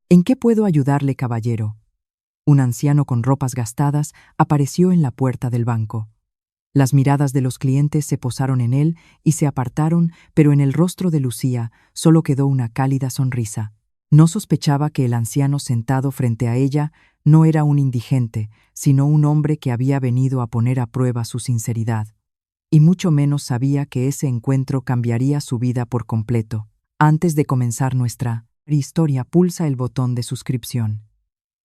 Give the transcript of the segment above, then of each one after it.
¿En qué puedo ayudarle, caballero? Un anciano con ropas gastadas apareció en la puerta del banco. Las miradas de los clientes se posaron en él y se apartaron, pero en el rostro de Lucía solo quedó una cálida sonrisa. No sospechaba que el anciano sentado frente a ella no era un indigente, sino un hombre que había venido a poner a prueba su sinceridad. Y mucho menos sabía que ese encuentro cambiaría su vida por completo. Antes de comenzar nuestra historia, pulsa el botón de suscripción.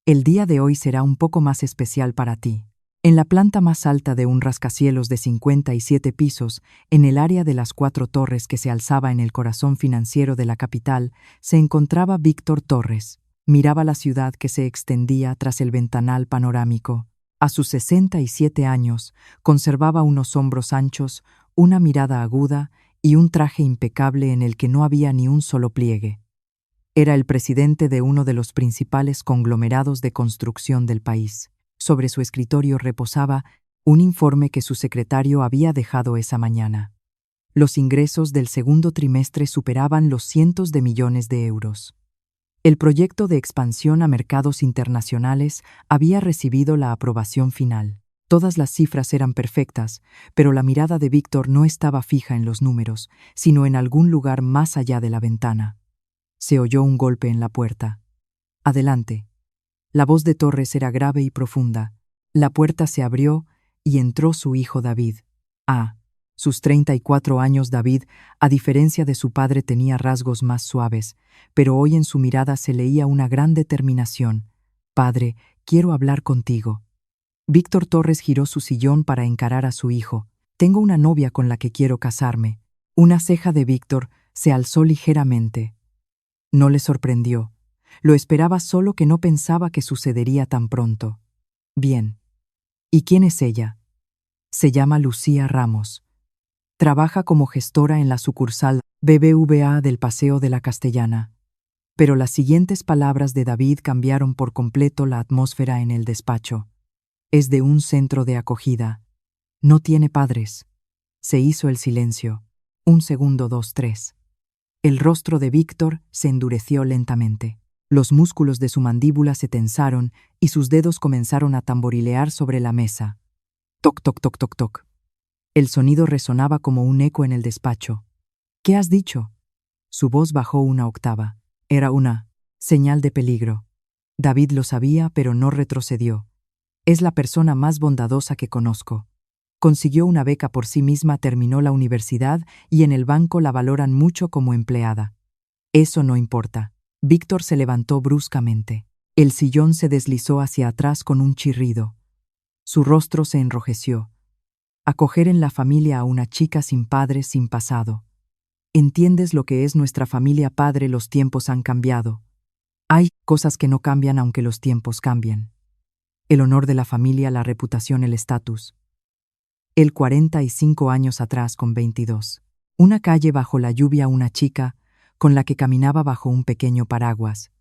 El día de hoy será un poco más especial para ti. En la planta más alta de un rascacielos de 57 pisos, en el área de las 4 torres que se alzaba en el corazón financiero de la capital, se encontraba Víctor Torres. Miraba la ciudad que se extendía tras el ventanal panorámico. A sus 67 años, conservaba unos hombros anchos, una mirada aguda y un traje impecable en el que no había ni un solo pliegue. Era el presidente de uno de los principales conglomerados de construcción del país. Sobre su escritorio reposaba un informe que su secretario había dejado esa mañana. Los ingresos del segundo trimestre superaban los cientos de millones de euros. El proyecto de expansión a mercados internacionales había recibido la aprobación final. Todas las cifras eran perfectas, pero la mirada de Víctor no estaba fija en los números, sino en algún lugar más allá de la ventana. Se oyó un golpe en la puerta. «Adelante». La voz de Torres era grave y profunda. La puerta se abrió y entró su hijo David. A sus 34 años, David, a diferencia de su padre, tenía rasgos más suaves, pero hoy en su mirada se leía una gran determinación. «Padre, quiero hablar contigo». Víctor Torres giró su sillón para encarar a su hijo. «Tengo una novia con la que quiero casarme». Una ceja de Víctor se alzó ligeramente. No le sorprendió. Lo esperaba, solo que no pensaba que sucedería tan pronto. «Bien. ¿Y quién es ella?» «Se llama Lucía Ramos. Trabaja como gestora en la sucursal BBVA del Paseo de la Castellana». Pero las siguientes palabras de David cambiaron por completo la atmósfera en el despacho. «Es de un centro de acogida. No tiene padres». Se hizo el silencio. 1 segundo, 2, 3. El rostro de Víctor se endureció lentamente. Los músculos de su mandíbula se tensaron y sus dedos comenzaron a tamborilear sobre la mesa. Toc, toc, toc, toc, toc. El sonido resonaba como un eco en el despacho. «¿Qué has dicho?» Su voz bajó una octava. Era una señal de peligro. David lo sabía, pero no retrocedió. «Es la persona más bondadosa que conozco. Consiguió una beca por sí misma, terminó la universidad y en el banco la valoran mucho como empleada». «Eso no importa». Víctor se levantó bruscamente. El sillón se deslizó hacia atrás con un chirrido. Su rostro se enrojeció. «Acoger en la familia a una chica sin padre, sin pasado. ¿Entiendes lo que es nuestra familia, padre? Los tiempos han cambiado. Hay cosas que no cambian aunque los tiempos cambien. El honor de la familia, la reputación, el estatus». Él 45 años atrás, con 22. Una calle bajo la lluvia, una chica con la que caminaba bajo un pequeño paraguas.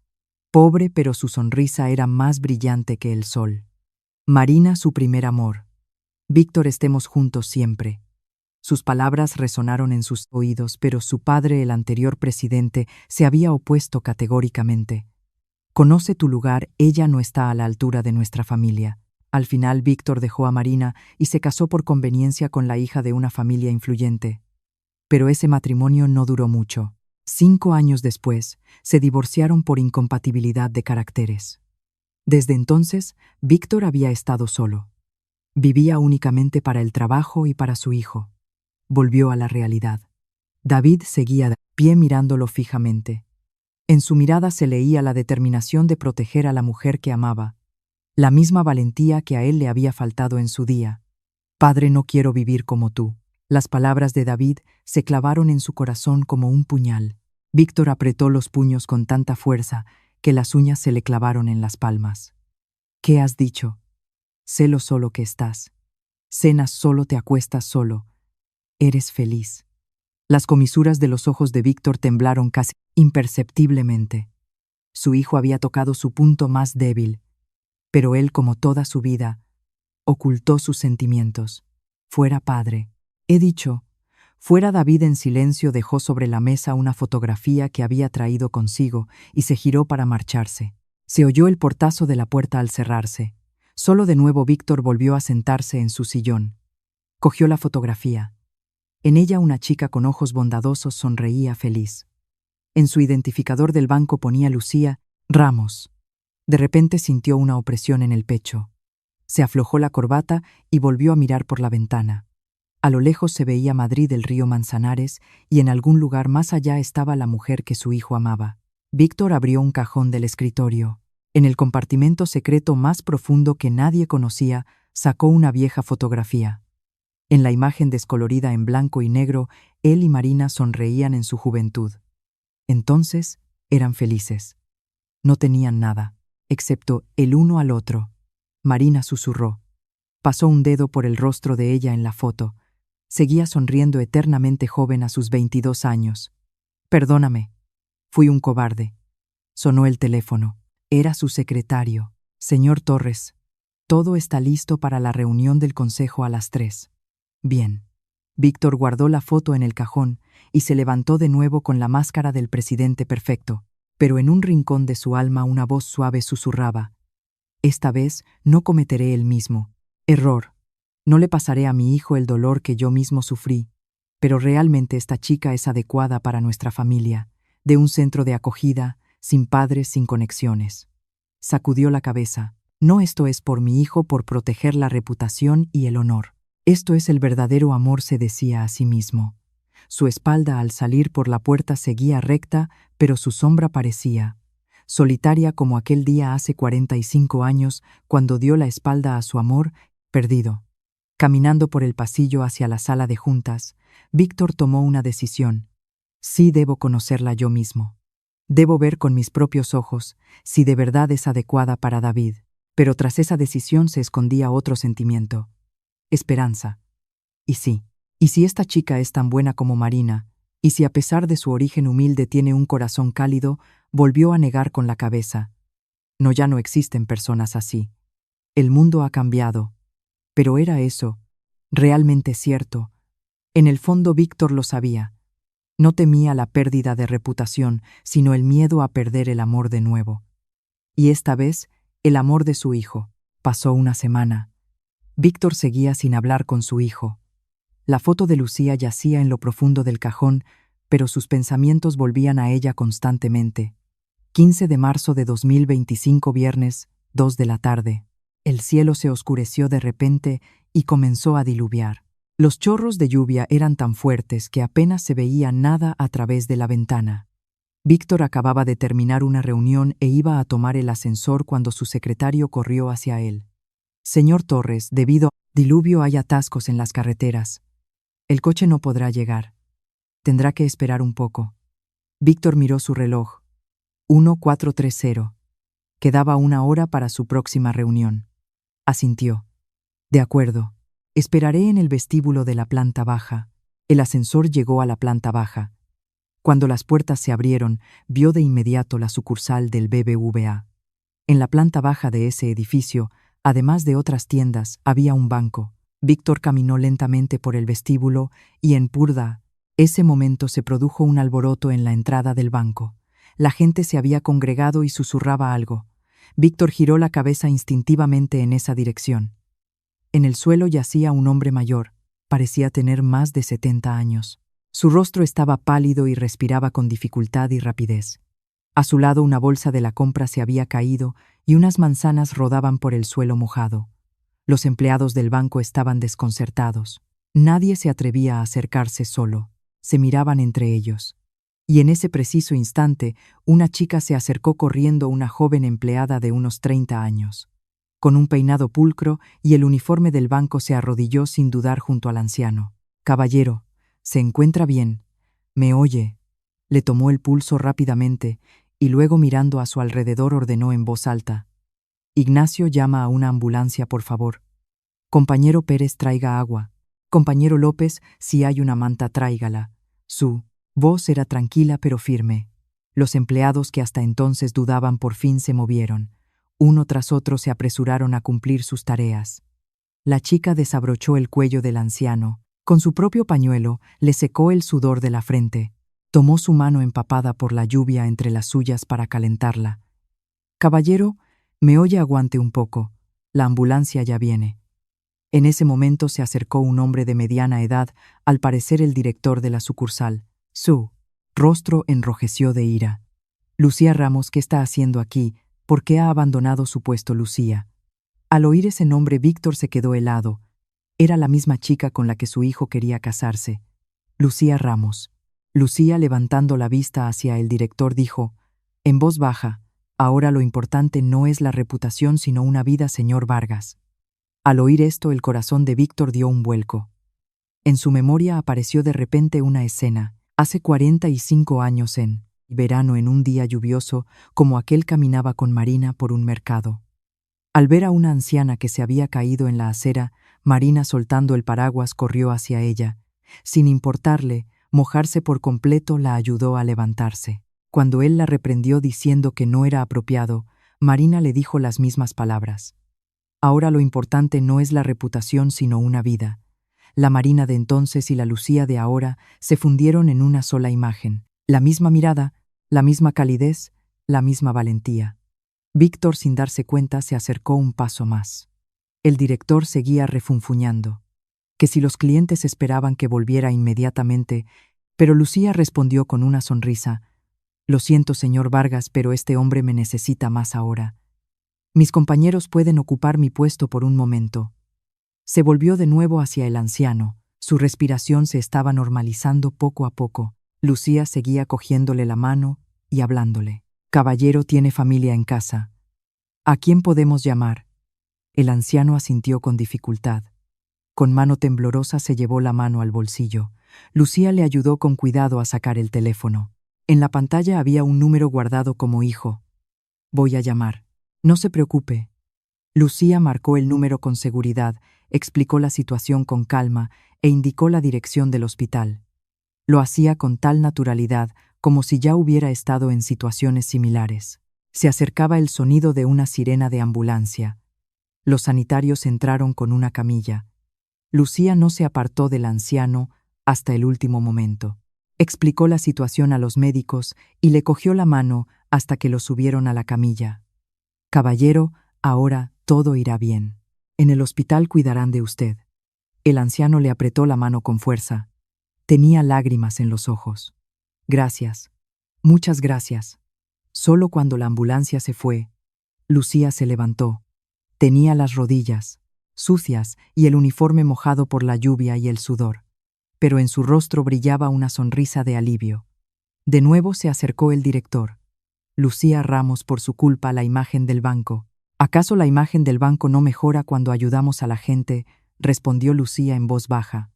Pobre, pero su sonrisa era más brillante que el sol. Marina, su primer amor. «Víctor, estemos juntos siempre». Sus palabras resonaron en sus oídos, pero su padre, el anterior presidente, se había opuesto categóricamente. «Conoce tu lugar, ella no está a la altura de nuestra familia». Al final, Víctor dejó a Marina y se casó por conveniencia con la hija de una familia influyente. Pero ese matrimonio no duró mucho. 5 años después, se divorciaron por incompatibilidad de caracteres. Desde entonces, Víctor había estado solo. Vivía únicamente para el trabajo y para su hijo. Volvió a la realidad. David seguía de pie mirándolo fijamente. En su mirada se leía la determinación de proteger a la mujer que amaba, la misma valentía que a él le había faltado en su día. «Padre, no quiero vivir como tú». Las palabras de David se clavaron en su corazón como un puñal. Víctor apretó los puños con tanta fuerza que las uñas se le clavaron en las palmas. «¿Qué has dicho?» «Sé lo solo que estás. Cenas solo, te acuestas solo. Eres feliz». Las comisuras de los ojos de Víctor temblaron casi imperceptiblemente. Su hijo había tocado su punto más débil, pero él, como toda su vida, ocultó sus sentimientos. «Fuera, padre». «He dicho, Fuera, David en silencio dejó sobre la mesa una fotografía que había traído consigo y se giró para marcharse. Se oyó el portazo de la puerta al cerrarse. Solo de nuevo Víctor volvió a sentarse en su sillón. Cogió la fotografía. En ella una chica con ojos bondadosos sonreía feliz. En su identificador del banco ponía Lucía Ramos. De repente sintió una opresión en el pecho. Se aflojó la corbata y volvió a mirar por la ventana. A lo lejos se veía Madrid, el río Manzanares, y en algún lugar más allá estaba la mujer que su hijo amaba. Víctor abrió un cajón del escritorio. En el compartimento secreto más profundo que nadie conocía, sacó una vieja fotografía. En la imagen descolorida en blanco y negro, él y Marina sonreían en su juventud. Entonces, eran felices. No tenían nada, excepto el uno al otro. Marina susurró. Pasó un dedo por el rostro de ella en la foto. Seguía sonriendo eternamente joven a sus 22 años. Perdóname. Fui un cobarde. Sonó el teléfono. Era su secretario. Señor Torres, todo está listo para la reunión del consejo a las 3. Bien. Víctor guardó la foto en el cajón y se levantó de nuevo con la máscara del presidente perfecto, pero en un rincón de su alma una voz suave susurraba. Esta vez no cometeré el mismo error. No le pasaré a mi hijo el dolor que yo mismo sufrí, pero realmente esta chica es adecuada para nuestra familia, de un centro de acogida, sin padres, sin conexiones. Sacudió la cabeza. No, esto es por mi hijo, por proteger la reputación y el honor. Esto es el verdadero amor, se decía a sí mismo. Su espalda al salir por la puerta seguía recta, pero su sombra parecía solitaria como aquel día hace 45 años, cuando dio la espalda a su amor, perdido. Caminando por el pasillo hacia la sala de juntas, Víctor tomó una decisión. Sí, debo conocerla yo mismo. Debo ver con mis propios ojos si de verdad es adecuada para David. Pero tras esa decisión se escondía otro sentimiento. Esperanza. Y si esta chica es tan buena como Marina, y si a pesar de su origen humilde tiene un corazón cálido, volvió a negar con la cabeza. No, ya no existen personas así. El mundo ha cambiado. Pero era eso, realmente cierto. En el fondo Víctor lo sabía. No temía la pérdida de reputación, sino el miedo a perder el amor de nuevo. Y esta vez, el amor de su hijo. Pasó una semana. Víctor seguía sin hablar con su hijo. La foto de Lucía yacía en lo profundo del cajón, pero sus pensamientos volvían a ella constantemente. 15 de marzo de 2025, viernes, 2 de la tarde. El cielo se oscureció de repente y comenzó a diluviar. Los chorros de lluvia eran tan fuertes que apenas se veía nada a través de la ventana. Víctor acababa de terminar una reunión e iba a tomar el ascensor cuando su secretario corrió hacia él. Señor Torres, debido al diluvio hay atascos en las carreteras. El coche no podrá llegar. Tendrá que esperar un poco. Víctor miró su reloj. 1430. Quedaba una hora para su próxima reunión. Asintió. De acuerdo. Esperaré en el vestíbulo de la planta baja. El ascensor llegó a la planta baja. Cuando las puertas se abrieron, vio de inmediato la sucursal del BBVA. En la planta baja de ese edificio, además de otras tiendas, había un banco. Víctor caminó lentamente por el vestíbulo y en ese momento se produjo un alboroto en la entrada del banco. La gente se había congregado y susurraba algo. Víctor giró la cabeza instintivamente en esa dirección. En el suelo yacía un hombre mayor. Parecía tener más de 70 años. Su rostro estaba pálido y respiraba con dificultad y rapidez. A su lado una bolsa de la compra se había caído y unas manzanas rodaban por el suelo mojado. Los empleados del banco estaban desconcertados. Nadie se atrevía a acercarse solo. Se miraban entre ellos. Y en ese preciso instante, una chica se acercó corriendo, una joven empleada de unos 30 años. Con un peinado pulcro y el uniforme del banco se arrodilló sin dudar junto al anciano. «Caballero, ¿se encuentra bien? ¿Me oye?» Le tomó el pulso rápidamente y luego mirando a su alrededor ordenó en voz alta. «Ignacio, llama a una ambulancia, por favor. Compañero Pérez, traiga agua. Compañero López, si hay una manta, tráigala». Su voz era tranquila pero firme. Los empleados que hasta entonces dudaban por fin se movieron. Uno tras otro se apresuraron a cumplir sus tareas. La chica desabrochó el cuello del anciano, Con su propio pañuelo le secó el sudor de la frente. Tomó su mano empapada por la lluvia entre las suyas para calentarla. «Caballero, me oye, aguante un poco. La ambulancia ya viene». En ese momento se acercó un hombre de mediana edad, al parecer el director de la sucursal. Su rostro enrojeció de ira. «Lucía Ramos, ¿qué está haciendo aquí? ¿Por qué ha abandonado su puesto, Lucía?» Al oír ese nombre, Víctor se quedó helado. Era la misma chica con la que su hijo quería casarse. Lucía Ramos. Lucía, levantando la vista hacia el director, dijo, en voz baja, «Ahora lo importante no es la reputación sino una vida, señor Vargas». Al oír esto, el corazón de Víctor dio un vuelco. En su memoria apareció de repente una escena, hace 45 años en verano, en un día lluvioso, como aquel caminaba con Marina por un mercado. Al ver a una anciana que se había caído en la acera, Marina, soltando el paraguas, corrió hacia ella. Sin importarle mojarse por completo, la ayudó a levantarse. Cuando él la reprendió diciendo que no era apropiado, Marina le dijo las mismas palabras. Ahora lo importante no es la reputación sino una vida. La Marina de entonces y la Lucía de ahora se fundieron en una sola imagen. La misma mirada, la misma calidez, la misma valentía. Víctor, sin darse cuenta, se acercó un paso más. El director seguía refunfuñando, que si los clientes esperaban que volviera inmediatamente, pero Lucía respondió con una sonrisa, «Lo siento, señor Vargas, pero este hombre me necesita más ahora. Mis compañeros pueden ocupar mi puesto por un momento». Se volvió de nuevo hacia el anciano. Su respiración se estaba normalizando poco a poco. Lucía seguía cogiéndole la mano y hablándole. «Caballero, tiene familia en casa. ¿A quién podemos llamar?» El anciano asintió con dificultad. Con mano temblorosa se llevó la mano al bolsillo. Lucía le ayudó con cuidado a sacar el teléfono. En la pantalla había un número guardado como hijo. «Voy a llamar». «No se preocupe». Lucía marcó el número con seguridad, explicó la situación con calma e indicó la dirección del hospital. Lo hacía con tal naturalidad como si ya hubiera estado en situaciones similares. Se acercaba el sonido de una sirena de ambulancia. Los sanitarios entraron con una camilla. Lucía no se apartó del anciano hasta el último momento. Explicó la situación a los médicos y le cogió la mano hasta que lo subieron a la camilla. «Caballero, ahora todo irá bien. En el hospital cuidarán de usted». El anciano le apretó la mano con fuerza. Tenía lágrimas en los ojos. «Gracias. Muchas gracias». Solo cuando la ambulancia se fue, Lucía se levantó. Tenía las rodillas sucias y el uniforme mojado por la lluvia y el sudor, pero en su rostro brillaba una sonrisa de alivio. De nuevo se acercó el director. «Lucía Ramos, por su culpa la imagen del banco». «¿Acaso la imagen del banco no mejora cuando ayudamos a la gente?», respondió Lucía en voz baja.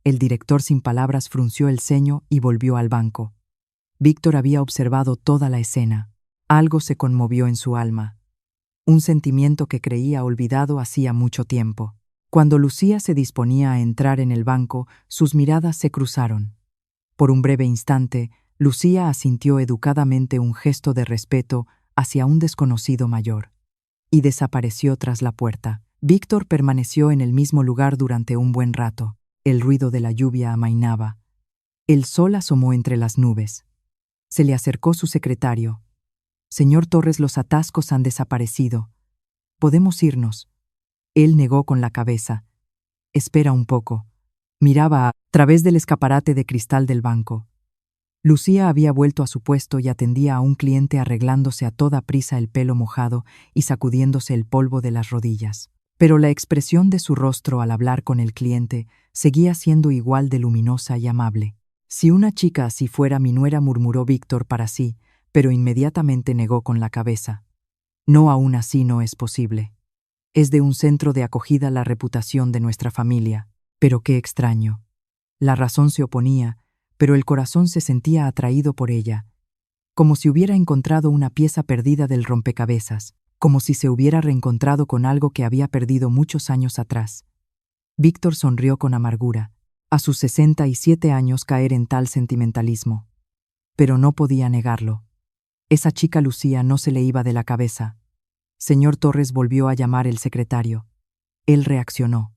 El director sin palabras frunció el ceño y volvió al banco. Víctor había observado toda la escena. Algo se conmovió en su alma. Un sentimiento que creía olvidado hacía mucho tiempo. Cuando Lucía se disponía a entrar en el banco, sus miradas se cruzaron. Por un breve instante, Lucía asintió educadamente un gesto de respeto hacia un desconocido mayor, y desapareció tras la puerta. Víctor permaneció en el mismo lugar durante un buen rato. El ruido de la lluvia amainaba. El sol asomó entre las nubes. Se le acercó su secretario. «Señor Torres, los atascos han desaparecido. ¿Podemos irnos?» Él negó con la cabeza. «Espera un poco». Miraba a través del escaparate de cristal del banco. Lucía había vuelto a su puesto y atendía a un cliente arreglándose a toda prisa el pelo mojado y sacudiéndose el polvo de las rodillas. Pero la expresión de su rostro al hablar con el cliente seguía siendo igual de luminosa y amable. «Si una chica así fuera mi nuera», murmuró Víctor para sí, pero inmediatamente negó con la cabeza. «No, aún así no es posible. Es de un centro de acogida la reputación de nuestra familia». Pero qué extraño. La razón se oponía, pero el corazón se sentía atraído por ella, como si hubiera encontrado una pieza perdida del rompecabezas, como si se hubiera reencontrado con algo que había perdido muchos años atrás. Víctor sonrió con amargura. A sus 67 años caer en tal sentimentalismo. Pero no podía negarlo. Esa chica Lucía no se le iba de la cabeza. Señor Torres, volvió a llamar el secretario. Él reaccionó.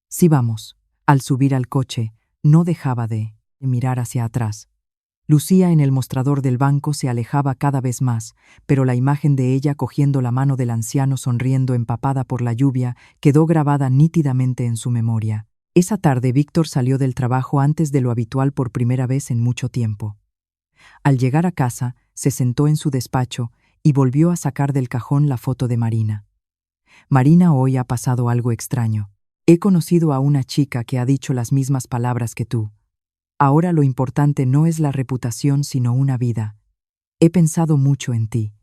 «Sí, vamos». Al subir al coche, no dejaba de mirar hacia atrás. Lucía en el mostrador del banco se alejaba cada vez más, pero la imagen de ella cogiendo la mano del anciano sonriendo empapada por la lluvia quedó grabada nítidamente en su memoria. Esa tarde Víctor salió del trabajo antes de lo habitual por primera vez en mucho tiempo. Al llegar a casa, se sentó en su despacho y volvió a sacar del cajón la foto de Marina. Marina, hoy ha pasado algo extraño. He conocido a una chica que ha dicho las mismas palabras que tú. Ahora lo importante no es la reputación sino una vida. He pensado mucho en ti.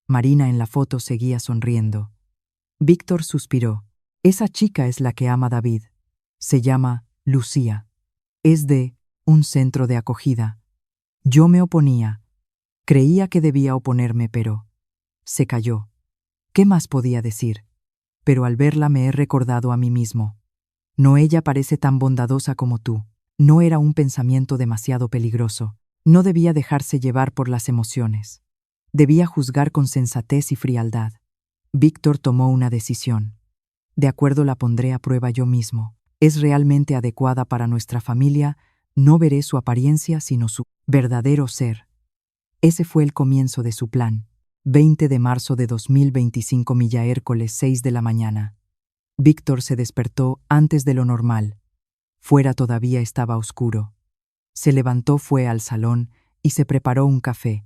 Marina en la foto seguía sonriendo. Víctor suspiró. Esa chica es la que ama a David. Se llama Lucía. Es de un centro de acogida. Yo me oponía. Creía que debía oponerme, pero se calló. ¿Qué más podía decir? Pero al verla me he recordado a mí mismo. No, ella parece tan bondadosa como tú. No era un pensamiento demasiado peligroso. No debía dejarse llevar por las emociones. Debía juzgar con sensatez y frialdad. Víctor tomó una decisión. De acuerdo, la pondré a prueba yo mismo. Es realmente adecuada para nuestra familia, no veré su apariencia sino su verdadero ser. Ese fue el comienzo de su plan. 20 de marzo de 2025, miércoles 6 de la mañana. Víctor se despertó antes de lo normal. Fuera todavía estaba oscuro. Se levantó, fue al salón y se preparó un café.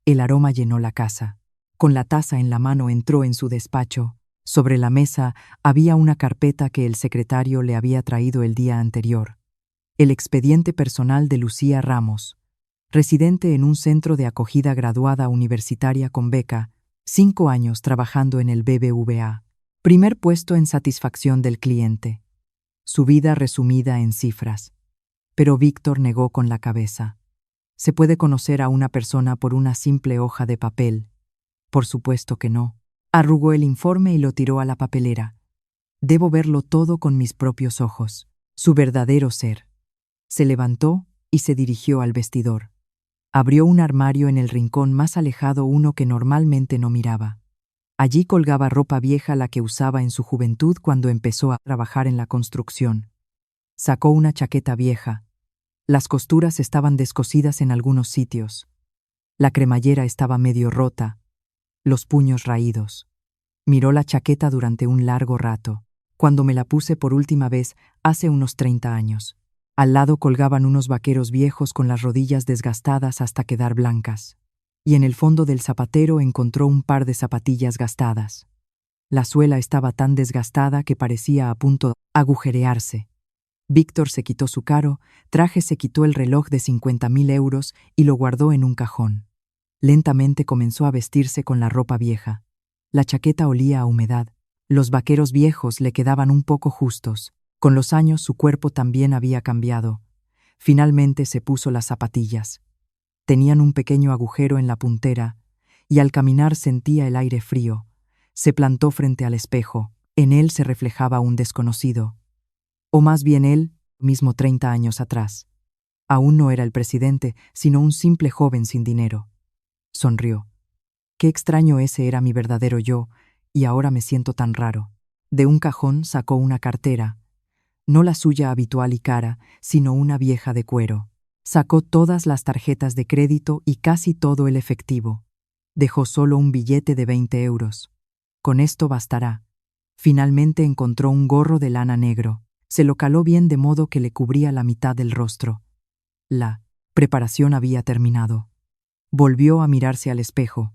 El aroma llenó la casa. Con la taza en la mano entró en su despacho. Sobre la mesa había una carpeta que el secretario le había traído el día anterior. El expediente personal de Lucía Ramos, residente en un centro de acogida, graduada universitaria con beca, 5 años trabajando en el BBVA. Primer puesto en satisfacción del cliente. Su vida resumida en cifras. Pero Víctor negó con la cabeza. ¿Se puede conocer a una persona por una simple hoja de papel? Por supuesto que no. Arrugó el informe y lo tiró a la papelera. Debo verlo todo con mis propios ojos. Su verdadero ser. Se levantó y se dirigió al vestidor. Abrió un armario en el rincón más alejado, uno que normalmente no miraba. Allí colgaba ropa vieja, la que usaba en su juventud cuando empezó a trabajar en la construcción. Sacó una chaqueta vieja. Las costuras estaban descosidas en algunos sitios. La cremallera estaba medio rota, los puños raídos. Miró la chaqueta durante un largo rato. Cuando me la puse por última vez, hace unos 30 años. Al lado colgaban unos vaqueros viejos con las rodillas desgastadas hasta quedar blancas. Y en el fondo del zapatero encontró un par de zapatillas gastadas. La suela estaba tan desgastada que parecía a punto de agujerearse. Víctor se quitó su caro traje, se quitó el reloj de 50.000 euros y lo guardó en un cajón. Lentamente comenzó a vestirse con la ropa vieja. La chaqueta olía a humedad. Los vaqueros viejos le quedaban un poco justos. Con los años su cuerpo también había cambiado. Finalmente se puso las zapatillas. Tenían un pequeño agujero en la puntera, y al caminar sentía el aire frío. Se plantó frente al espejo. En él se reflejaba un desconocido. O más bien él, mismo 30 años atrás. Aún no era el presidente, sino un simple joven sin dinero. Sonrió. Qué extraño, ese era mi verdadero yo, y ahora me siento tan raro. De un cajón sacó una cartera. No la suya habitual y cara, sino una vieja de cuero. Sacó todas las tarjetas de crédito y casi todo el efectivo. Dejó solo un billete de 20 euros. Con esto bastará. Finalmente encontró un gorro de lana negro. Se lo caló bien de modo que le cubría la mitad del rostro. La preparación había terminado. Volvió a mirarse al espejo.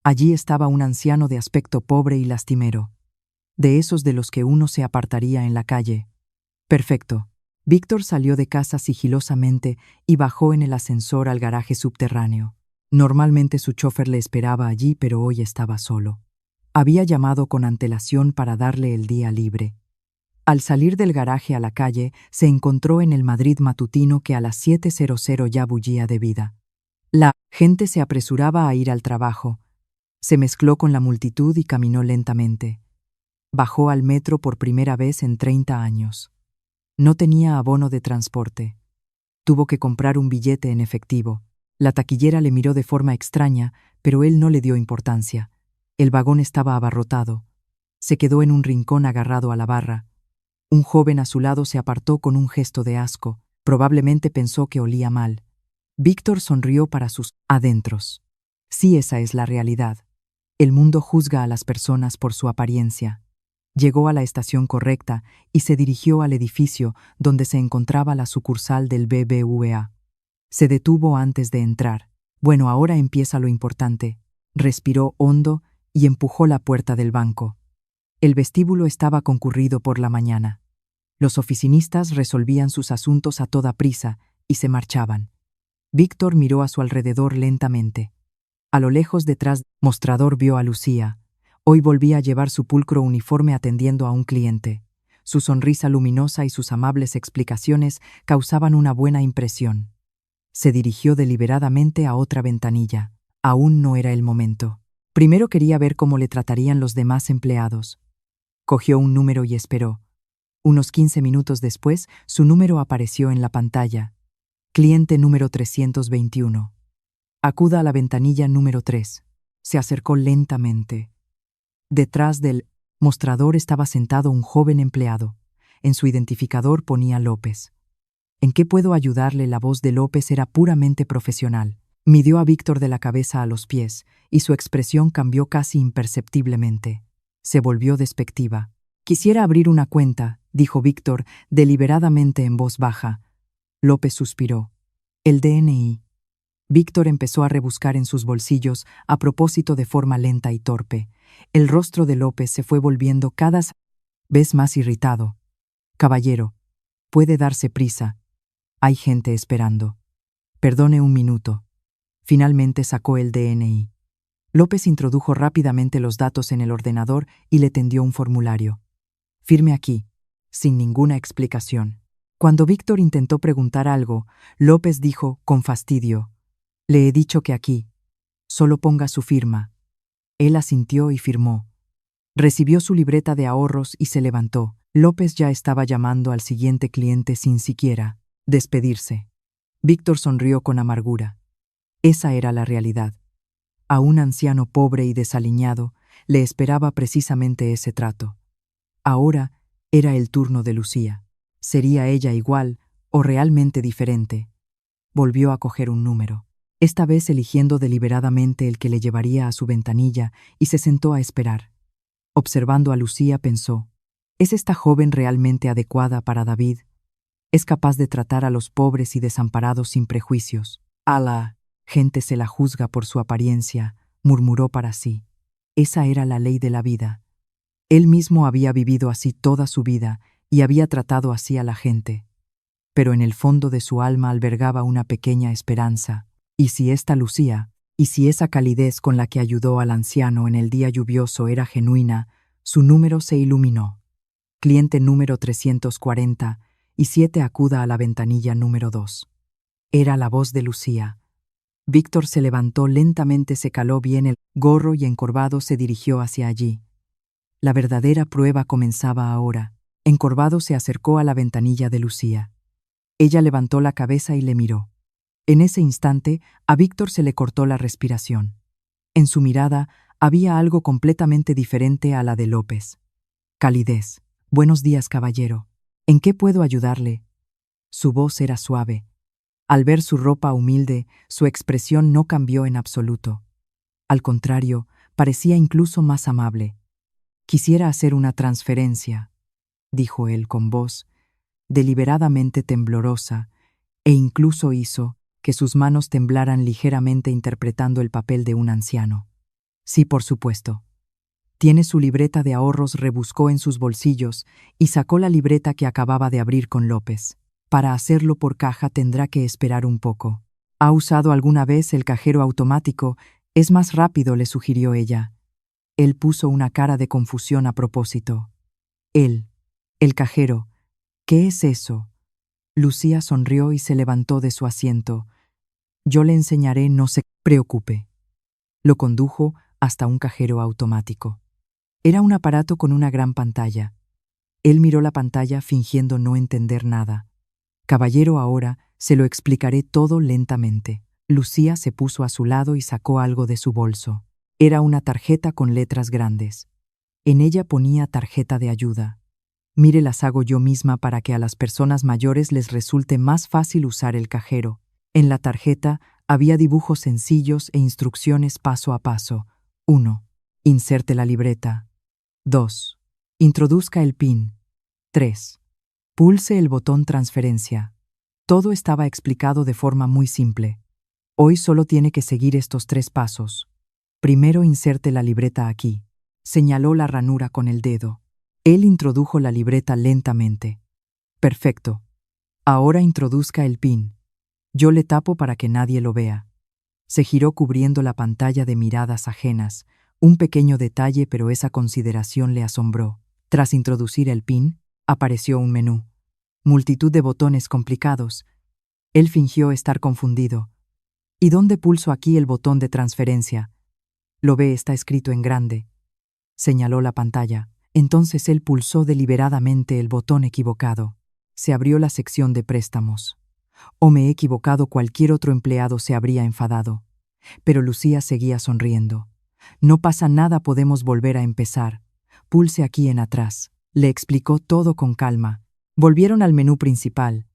Allí estaba un anciano de aspecto pobre y lastimero. De esos de los que uno se apartaría en la calle. Perfecto. Víctor salió de casa sigilosamente y bajó en el ascensor al garaje subterráneo. Normalmente su chofer le esperaba allí, pero hoy estaba solo. Había llamado con antelación para darle el día libre. Al salir del garaje a la calle, se encontró en el Madrid matutino que a las 7:00 ya bullía de vida. La gente se apresuraba a ir al trabajo. Se mezcló con la multitud y caminó lentamente. Bajó al metro por primera vez en 30 años. No tenía abono de transporte. Tuvo que comprar un billete en efectivo. La taquillera le miró de forma extraña, pero él no le dio importancia. El vagón estaba abarrotado. Se quedó en un rincón agarrado a la barra. Un joven a su lado se apartó con un gesto de asco. Probablemente pensó que olía mal. Víctor sonrió para sus adentros. Sí, esa es la realidad. El mundo juzga a las personas por su apariencia. Llegó a la estación correcta y se dirigió al edificio donde se encontraba la sucursal del BBVA. Se detuvo antes de entrar. Bueno, ahora empieza lo importante. Respiró hondo y empujó la puerta del banco. El vestíbulo estaba concurrido por la mañana. Los oficinistas resolvían sus asuntos a toda prisa y se marchaban. Víctor miró a su alrededor lentamente. A lo lejos detrás del mostrador vio a Lucía. Hoy volvía a llevar su pulcro uniforme atendiendo a un cliente. Su sonrisa luminosa y sus amables explicaciones causaban una buena impresión. Se dirigió deliberadamente a otra ventanilla. Aún no era el momento. Primero quería ver cómo le tratarían los demás empleados. Cogió un número y esperó. Unos 15 minutos después, su número apareció en la pantalla. Cliente número 321. Acuda a la ventanilla número 3. Se acercó lentamente. Detrás del mostrador estaba sentado un joven empleado. En su identificador ponía López. ¿En qué puedo ayudarle? La voz de López era puramente profesional. Midió a Víctor de la cabeza a los pies, y su expresión cambió casi imperceptiblemente. Se volvió despectiva. Quisiera abrir una cuenta, dijo Víctor deliberadamente en voz baja. López suspiró. El DNI. Víctor empezó a rebuscar en sus bolsillos a propósito de forma lenta y torpe. El rostro de López se fue volviendo cada vez más irritado. Caballero, puede darse prisa. Hay gente esperando. Perdone un minuto. Finalmente sacó el DNI. López introdujo rápidamente los datos en el ordenador y le tendió un formulario. Firme aquí, sin ninguna explicación. Cuando Víctor intentó preguntar algo, López dijo con fastidio: Le he dicho que aquí. Solo ponga su firma. Él asintió y firmó. Recibió su libreta de ahorros y se levantó. López ya estaba llamando al siguiente cliente sin siquiera despedirse. Víctor sonrió con amargura. Esa era la realidad. A un anciano pobre y desaliñado le esperaba precisamente ese trato. Ahora era el turno de Lucía. ¿Sería ella igual o realmente diferente? Volvió a coger un número, esta vez eligiendo deliberadamente el que le llevaría a su ventanilla, y se sentó a esperar. Observando a Lucía pensó: ¿es esta joven realmente adecuada para David? ¿Es capaz de tratar a los pobres y desamparados sin prejuicios? A la gente se la juzga por su apariencia, murmuró para sí. Esa era la ley de la vida. Él mismo había vivido así toda su vida y había tratado así a la gente. Pero en el fondo de su alma albergaba una pequeña esperanza. ¿Y si esta Lucía, y si esa calidez con la que ayudó al anciano en el día lluvioso era genuina? Su número se iluminó. Cliente número 347, acuda a la ventanilla número 2. Era la voz de Lucía. Víctor se levantó lentamente, se caló bien el gorro y encorvado se dirigió hacia allí. La verdadera prueba comenzaba ahora. Encorvado se acercó a la ventanilla de Lucía. Ella levantó la cabeza y le miró. En ese instante, a Víctor se le cortó la respiración. En su mirada había algo completamente diferente a la de López. Calidez. Buenos días, caballero. ¿En qué puedo ayudarle? Su voz era suave. Al ver su ropa humilde, su expresión no cambió en absoluto. Al contrario, parecía incluso más amable. Quisiera hacer una transferencia, dijo él con voz deliberadamente temblorosa, e incluso hizo que sus manos temblaran ligeramente interpretando el papel de un anciano. Sí, por supuesto. Tiene su libreta de ahorros, rebuscó en sus bolsillos y sacó la libreta que acababa de abrir con López. Para hacerlo por caja tendrá que esperar un poco. ¿Ha usado alguna vez el cajero automático? Es más rápido, le sugirió ella. Él puso una cara de confusión a propósito. Él, el cajero. ¿Qué es eso? Lucía sonrió y se levantó de su asiento. Yo le enseñaré, no se preocupe. Lo condujo hasta un cajero automático. Era un aparato con una gran pantalla. Él miró la pantalla fingiendo no entender nada. Caballero, ahora se lo explicaré todo lentamente. Lucía se puso a su lado y sacó algo de su bolso. Era una tarjeta con letras grandes. En ella ponía tarjeta de ayuda. Mire, las hago yo misma para que a las personas mayores les resulte más fácil usar el cajero. En la tarjeta había dibujos sencillos e instrucciones paso a paso. 1. Inserte la libreta. 2. Introduzca el PIN. 3. Pulse el botón transferencia. Todo estaba explicado de forma muy simple. Hoy solo tiene que seguir estos 3 pasos. Primero, inserte la libreta aquí. Señaló la ranura con el dedo. Él introdujo la libreta lentamente. Perfecto. Ahora introduzca el PIN. Yo le tapo para que nadie lo vea. Se giró cubriendo la pantalla de miradas ajenas. Un pequeño detalle, pero esa consideración le asombró. Tras introducir el PIN, apareció un menú. Multitud de botones complicados. Él fingió estar confundido. ¿Y dónde pulso aquí el botón de transferencia? Lo ve, está escrito en grande. Señaló la pantalla. Entonces él pulsó deliberadamente el botón equivocado. Se abrió la sección de préstamos. «O me he equivocado», cualquier otro empleado se habría enfadado. Pero Lucía seguía sonriendo. «No pasa nada, podemos volver a empezar. Pulse aquí en atrás». Le explicó todo con calma. Volvieron al menú principal.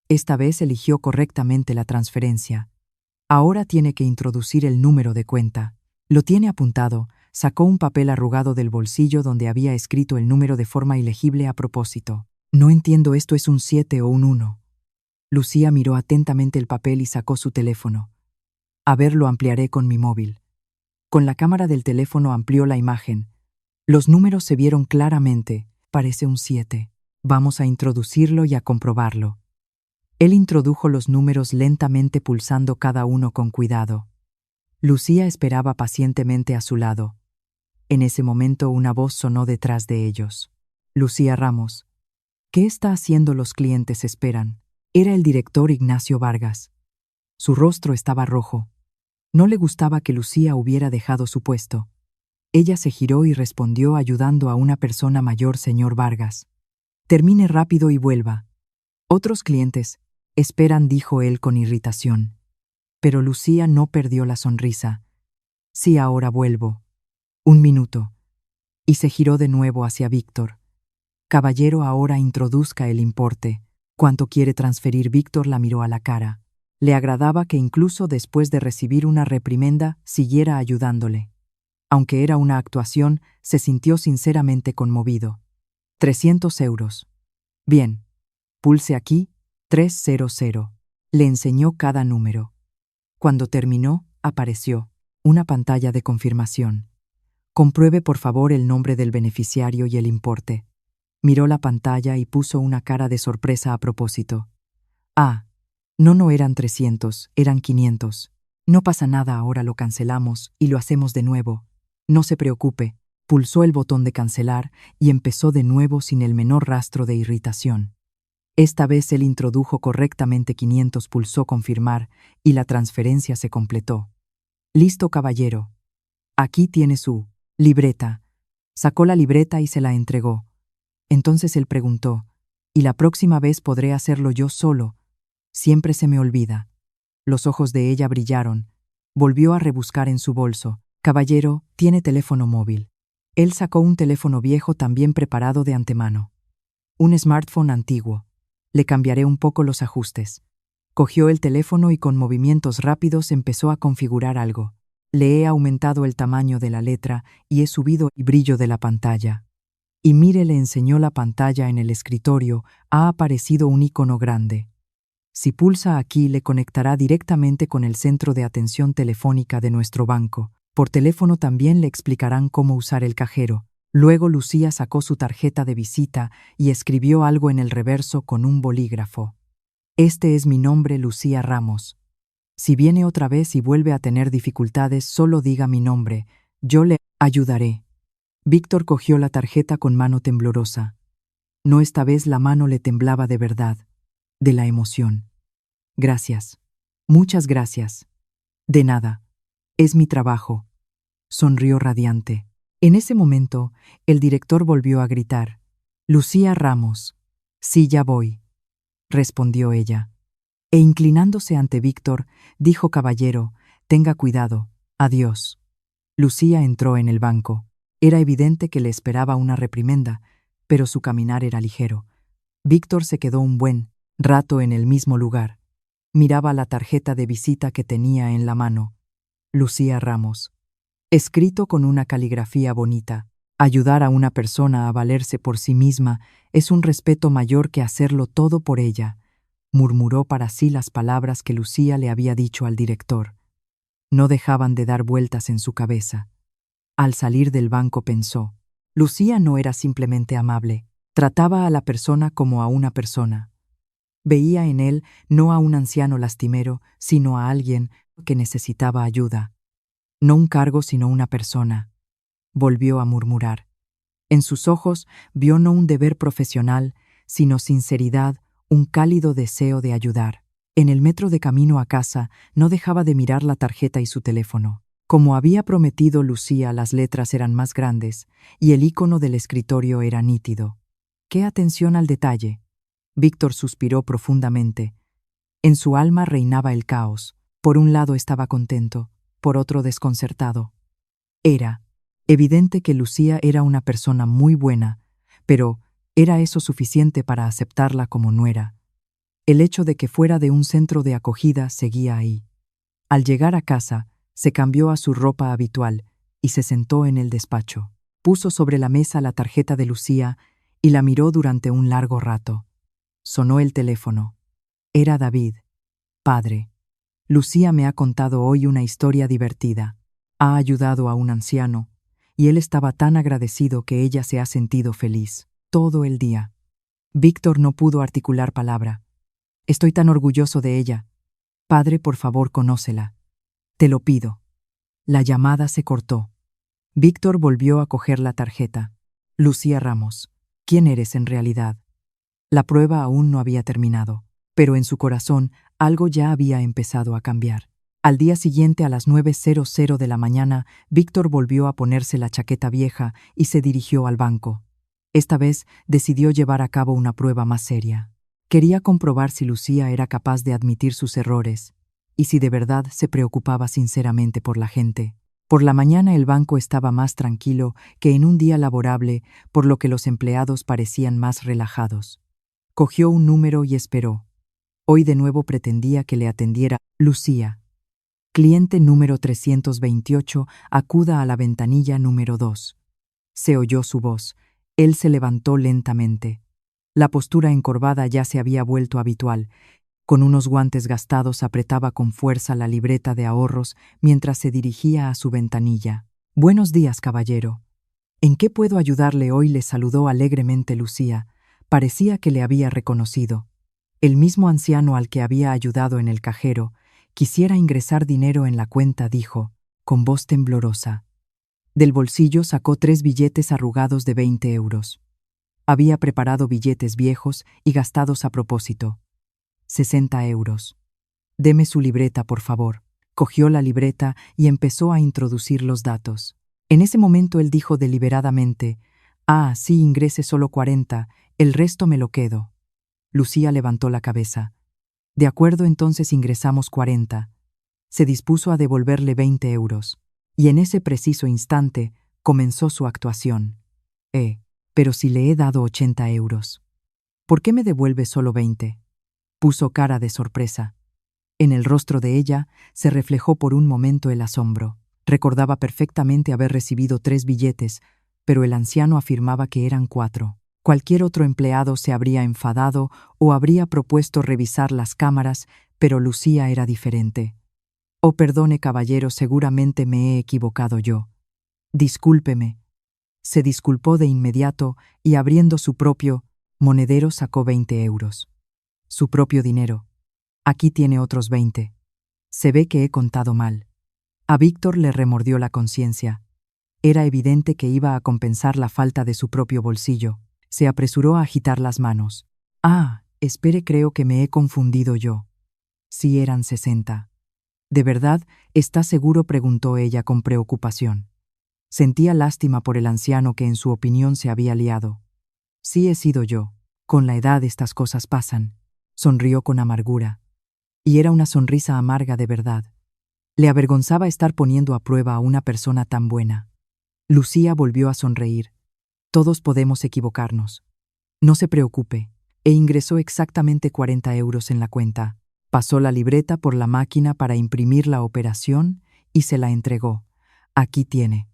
Esta vez eligió correctamente la transferencia. Ahora tiene que introducir el número de cuenta. Lo tiene apuntado. Sacó un papel arrugado del bolsillo donde había escrito el número de forma ilegible a propósito. «No entiendo, ¿esto es un 7 o un 1? Lucía miró atentamente el papel y sacó su teléfono. «A ver, lo ampliaré con mi móvil». Con la cámara del teléfono amplió la imagen. Los números se vieron claramente. «Parece un 7. Vamos a introducirlo y a comprobarlo». Él introdujo los números lentamente, pulsando cada uno con cuidado. Lucía esperaba pacientemente a su lado. En ese momento una voz sonó detrás de ellos. «Lucía Ramos, ¿qué está haciendo? Los clientes esperan». Era el director Ignacio Vargas. Su rostro estaba rojo. No le gustaba que Lucía hubiera dejado su puesto. Ella se giró y respondió ayudando a una persona mayor: «Señor Vargas, termine rápido y vuelva. Otros clientes esperan», dijo él con irritación. Pero Lucía no perdió la sonrisa. «Sí, ahora vuelvo. 1 minuto». Y se giró de nuevo hacia Víctor. «Caballero, ahora introduzca el importe. ¿Cuánto quiere transferir?» Víctor la miró a la cara. Le agradaba que incluso después de recibir una reprimenda siguiera ayudándole. Aunque era una actuación, se sintió sinceramente conmovido. 300 euros. Bien. Pulse aquí, 300. Le enseñó cada número. Cuando terminó, apareció una pantalla de confirmación. «Compruebe por favor el nombre del beneficiario y el importe». Miró la pantalla y puso una cara de sorpresa a propósito. «Ah, no eran 300, eran 500. No pasa nada, ahora lo cancelamos y lo hacemos de nuevo. No se preocupe». Pulsó el botón de cancelar y empezó de nuevo sin el menor rastro de irritación. Esta vez él introdujo correctamente 500, pulsó confirmar y la transferencia se completó. «Listo, caballero. Aquí tiene su libreta». Sacó la libreta y se la entregó. Entonces él preguntó: «¿Y la próxima vez podré hacerlo yo solo? Siempre se me olvida». Los ojos de ella brillaron. Volvió a rebuscar en su bolso. «Caballero, ¿tiene teléfono móvil?» Él sacó un teléfono viejo también preparado de antemano. Un smartphone antiguo. «Le cambiaré un poco los ajustes». Cogió el teléfono y con movimientos rápidos empezó a configurar algo. «Le he aumentado el tamaño de la letra y he subido el brillo de la pantalla». Y mire, le enseñó la pantalla en el escritorio. Ha aparecido un icono grande. Si pulsa aquí, le conectará directamente con el centro de atención telefónica de nuestro banco. Por teléfono también le explicarán cómo usar el cajero. Luego Lucía sacó su tarjeta de visita y escribió algo en el reverso con un bolígrafo. «Este es mi nombre, Lucía Ramos. Si viene otra vez y vuelve a tener dificultades, solo diga mi nombre. Yo le ayudaré». Víctor cogió la tarjeta con mano temblorosa. No, esta vez la mano le temblaba de verdad, de la emoción. «Gracias. Muchas gracias». «De nada. Es mi trabajo». Sonrió radiante. En ese momento, el director volvió a gritar: «Lucía Ramos». «Sí, ya voy», respondió ella. E inclinándose ante Víctor, dijo: «Caballero, tenga cuidado. Adiós». Lucía entró en el banco. Era evidente que le esperaba una reprimenda, pero su caminar era ligero. Víctor se quedó un buen rato en el mismo lugar. Miraba la tarjeta de visita que tenía en la mano. Lucía Ramos. Escrito con una caligrafía bonita. Ayudar a una persona a valerse por sí misma es un respeto mayor que hacerlo todo por ella, murmuró para sí las palabras que Lucía le había dicho al director. No dejaban de dar vueltas en su cabeza. Al salir del banco pensó, Lucía no era simplemente amable, trataba a la persona como a una persona. Veía en él no a un anciano lastimero, sino a alguien que necesitaba ayuda. No un cargo, sino una persona. Volvió a murmurar. En sus ojos vio no un deber profesional, sino sinceridad, un cálido deseo de ayudar. En el metro de camino a casa no dejaba de mirar la tarjeta y su teléfono. Como había prometido Lucía, las letras eran más grandes y el icono del escritorio era nítido. ¡Qué atención al detalle! Víctor suspiró profundamente. En su alma reinaba el caos. Por un lado estaba contento, por otro desconcertado. Era evidente que Lucía era una persona muy buena, pero ¿era eso suficiente para aceptarla como nuera? El hecho de que fuera de un centro de acogida seguía ahí. Al llegar a casa, se cambió a su ropa habitual y se sentó en el despacho. Puso sobre la mesa la tarjeta de Lucía y la miró durante un largo rato. Sonó el teléfono. Era David. Padre. Lucía me ha contado hoy una historia divertida. Ha ayudado a un anciano, y él estaba tan agradecido que ella se ha sentido feliz todo el día. Víctor no pudo articular palabra. Estoy tan orgulloso de ella. Padre, por favor, conócela. Te lo pido. La llamada se cortó. Víctor volvió a coger la tarjeta. Lucía Ramos. ¿Quién eres en realidad? La prueba aún no había terminado, pero en su corazón algo ya había empezado a cambiar. Al día siguiente, a las 9:00 de la mañana, Víctor volvió a ponerse la chaqueta vieja y se dirigió al banco. Esta vez decidió llevar a cabo una prueba más seria. Quería comprobar si Lucía era capaz de admitir sus errores y si de verdad se preocupaba sinceramente por la gente. Por la mañana el banco estaba más tranquilo que en un día laborable, por lo que los empleados parecían más relajados. Cogió un número y esperó. Hoy de nuevo pretendía que le atendiera Lucía. Cliente número 328, acuda a la ventanilla número 2. Se oyó su voz. Él se levantó lentamente. La postura encorvada ya se había vuelto habitual. Con unos guantes gastados apretaba con fuerza la libreta de ahorros mientras se dirigía a su ventanilla. Buenos días, caballero. ¿En qué puedo ayudarle hoy? Le saludó alegremente Lucía. Parecía que le había reconocido. El mismo anciano al que había ayudado en el cajero. Quisiera ingresar dinero en la cuenta, dijo, con voz temblorosa. Del bolsillo sacó 3 billetes arrugados de 20 euros. Había preparado billetes viejos y gastados a propósito. 60 euros. Deme su libreta, por favor. Cogió la libreta y empezó a introducir los datos. En ese momento él dijo deliberadamente, sí, ingrese solo 40, el resto me lo quedo. Lucía levantó la cabeza. De acuerdo, entonces ingresamos 40. Se dispuso a devolverle 20 euros. Y en ese preciso instante comenzó su actuación. Pero si le he dado 80 euros. ¿Por qué me devuelve solo 20? Puso cara de sorpresa. En el rostro de ella se reflejó por un momento el asombro. Recordaba perfectamente haber recibido 3 billetes, pero el anciano afirmaba que eran 4. Cualquier otro empleado se habría enfadado o habría propuesto revisar las cámaras, pero Lucía era diferente. Oh, perdone, caballero, seguramente me he equivocado yo. Discúlpeme. Se disculpó de inmediato y abriendo su propio monedero sacó 20 euros. Su propio dinero. Aquí tiene otros 20. Se ve que he contado mal. A Víctor le remordió la conciencia. Era evidente que iba a compensar la falta de su propio bolsillo. Se apresuró a agitar las manos. Espere, creo que me he confundido yo. Sí, eran 60. ¿De verdad, está seguro?, preguntó ella con preocupación. Sentía lástima por el anciano que en su opinión se había liado. Sí, he sido yo. Con la edad estas cosas pasan. Sonrió con amargura. Y era una sonrisa amarga de verdad. Le avergonzaba estar poniendo a prueba a una persona tan buena. Lucía volvió a sonreír. Todos podemos equivocarnos. No se preocupe. E ingresó exactamente 40 euros en la cuenta. Pasó la libreta por la máquina para imprimir la operación y se la entregó. Aquí tiene.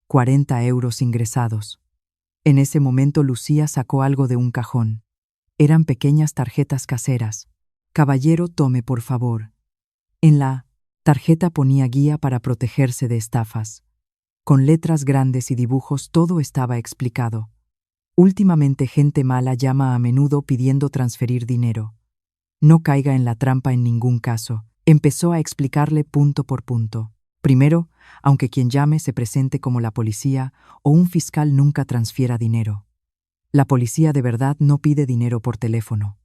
40 euros ingresados. En ese momento Lucía sacó algo de un cajón. Eran pequeñas tarjetas caseras. Caballero, tome por favor. En la tarjeta ponía guía para protegerse de estafas. Con letras grandes y dibujos todo estaba explicado. Últimamente gente mala llama a menudo pidiendo transferir dinero. No caiga en la trampa en ningún caso. Empezó a explicarle punto por punto. Primero, aunque quien llame se presente como la policía o un fiscal, nunca transfiera dinero. La policía de verdad no pide dinero por teléfono.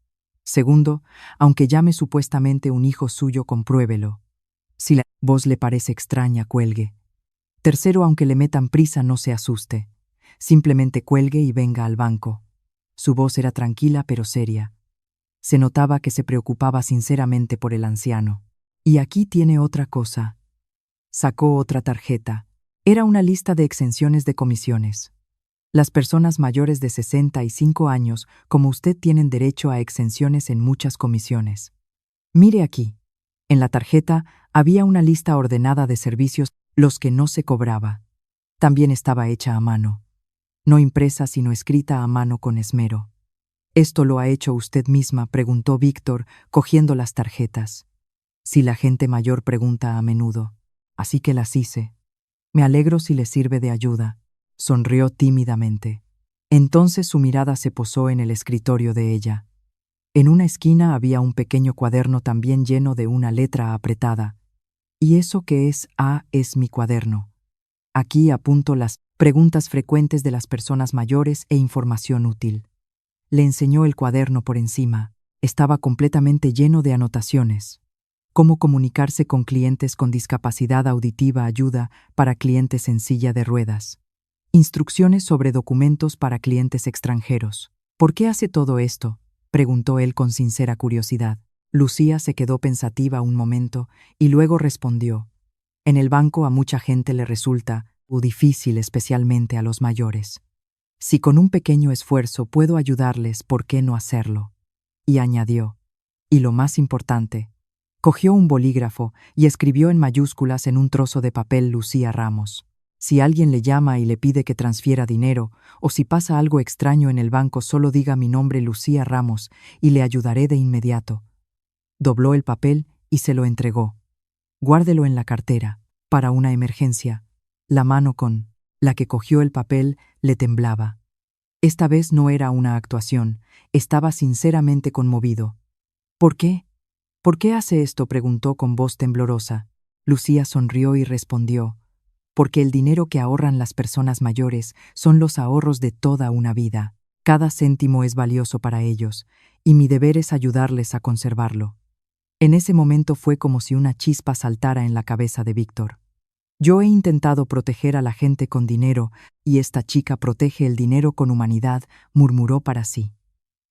Segundo, aunque llame supuestamente un hijo suyo, compruébelo. Si la voz le parece extraña, cuelgue. Tercero, aunque le metan prisa, no se asuste. Simplemente cuelgue y venga al banco. Su voz era tranquila pero seria. Se notaba que se preocupaba sinceramente por el anciano. Y aquí tiene otra cosa. Sacó otra tarjeta. Era una lista de exenciones de comisiones. Las personas mayores de 65 años, como usted, tienen derecho a exenciones en muchas comisiones. Mire aquí. En la tarjeta había una lista ordenada de servicios, los que no se cobraba. También estaba hecha a mano. No impresa, sino escrita a mano con esmero. ¿Esto lo ha hecho usted misma?, preguntó Víctor, cogiendo las tarjetas. Sí, la gente mayor pregunta a menudo. Así que las hice. Me alegro si le sirve de ayuda. Sonrió tímidamente. Entonces su mirada se posó en el escritorio de ella. En una esquina había un pequeño cuaderno también lleno de una letra apretada. ¿Y eso qué es? Ah, es mi cuaderno. Aquí apunto las preguntas frecuentes de las personas mayores e información útil. Le enseñó el cuaderno por encima. Estaba completamente lleno de anotaciones. Cómo comunicarse con clientes con discapacidad auditiva, ayuda para clientes en silla de ruedas. Instrucciones sobre documentos para clientes extranjeros. ¿Por qué hace todo esto?, preguntó él con sincera curiosidad. Lucía se quedó pensativa un momento y luego respondió. En el banco a mucha gente le resulta difícil, especialmente a los mayores. Si con un pequeño esfuerzo puedo ayudarles, ¿por qué no hacerlo? Y añadió. Y lo más importante. Cogió un bolígrafo y escribió en mayúsculas en un trozo de papel Lucía Ramos. Si alguien le llama y le pide que transfiera dinero, o si pasa algo extraño en el banco, solo diga mi nombre, Lucía Ramos, y le ayudaré de inmediato. Dobló el papel y se lo entregó. Guárdelo en la cartera, para una emergencia. La mano con la que cogió el papel le temblaba. Esta vez no era una actuación, estaba sinceramente conmovido. ¿Por qué? ¿Por qué hace esto?, preguntó con voz temblorosa. Lucía sonrió y respondió. Porque el dinero que ahorran las personas mayores son los ahorros de toda una vida. Cada céntimo es valioso para ellos, y mi deber es ayudarles a conservarlo. En ese momento fue como si una chispa saltara en la cabeza de Víctor. Yo he intentado proteger a la gente con dinero, y esta chica protege el dinero con humanidad, murmuró para sí.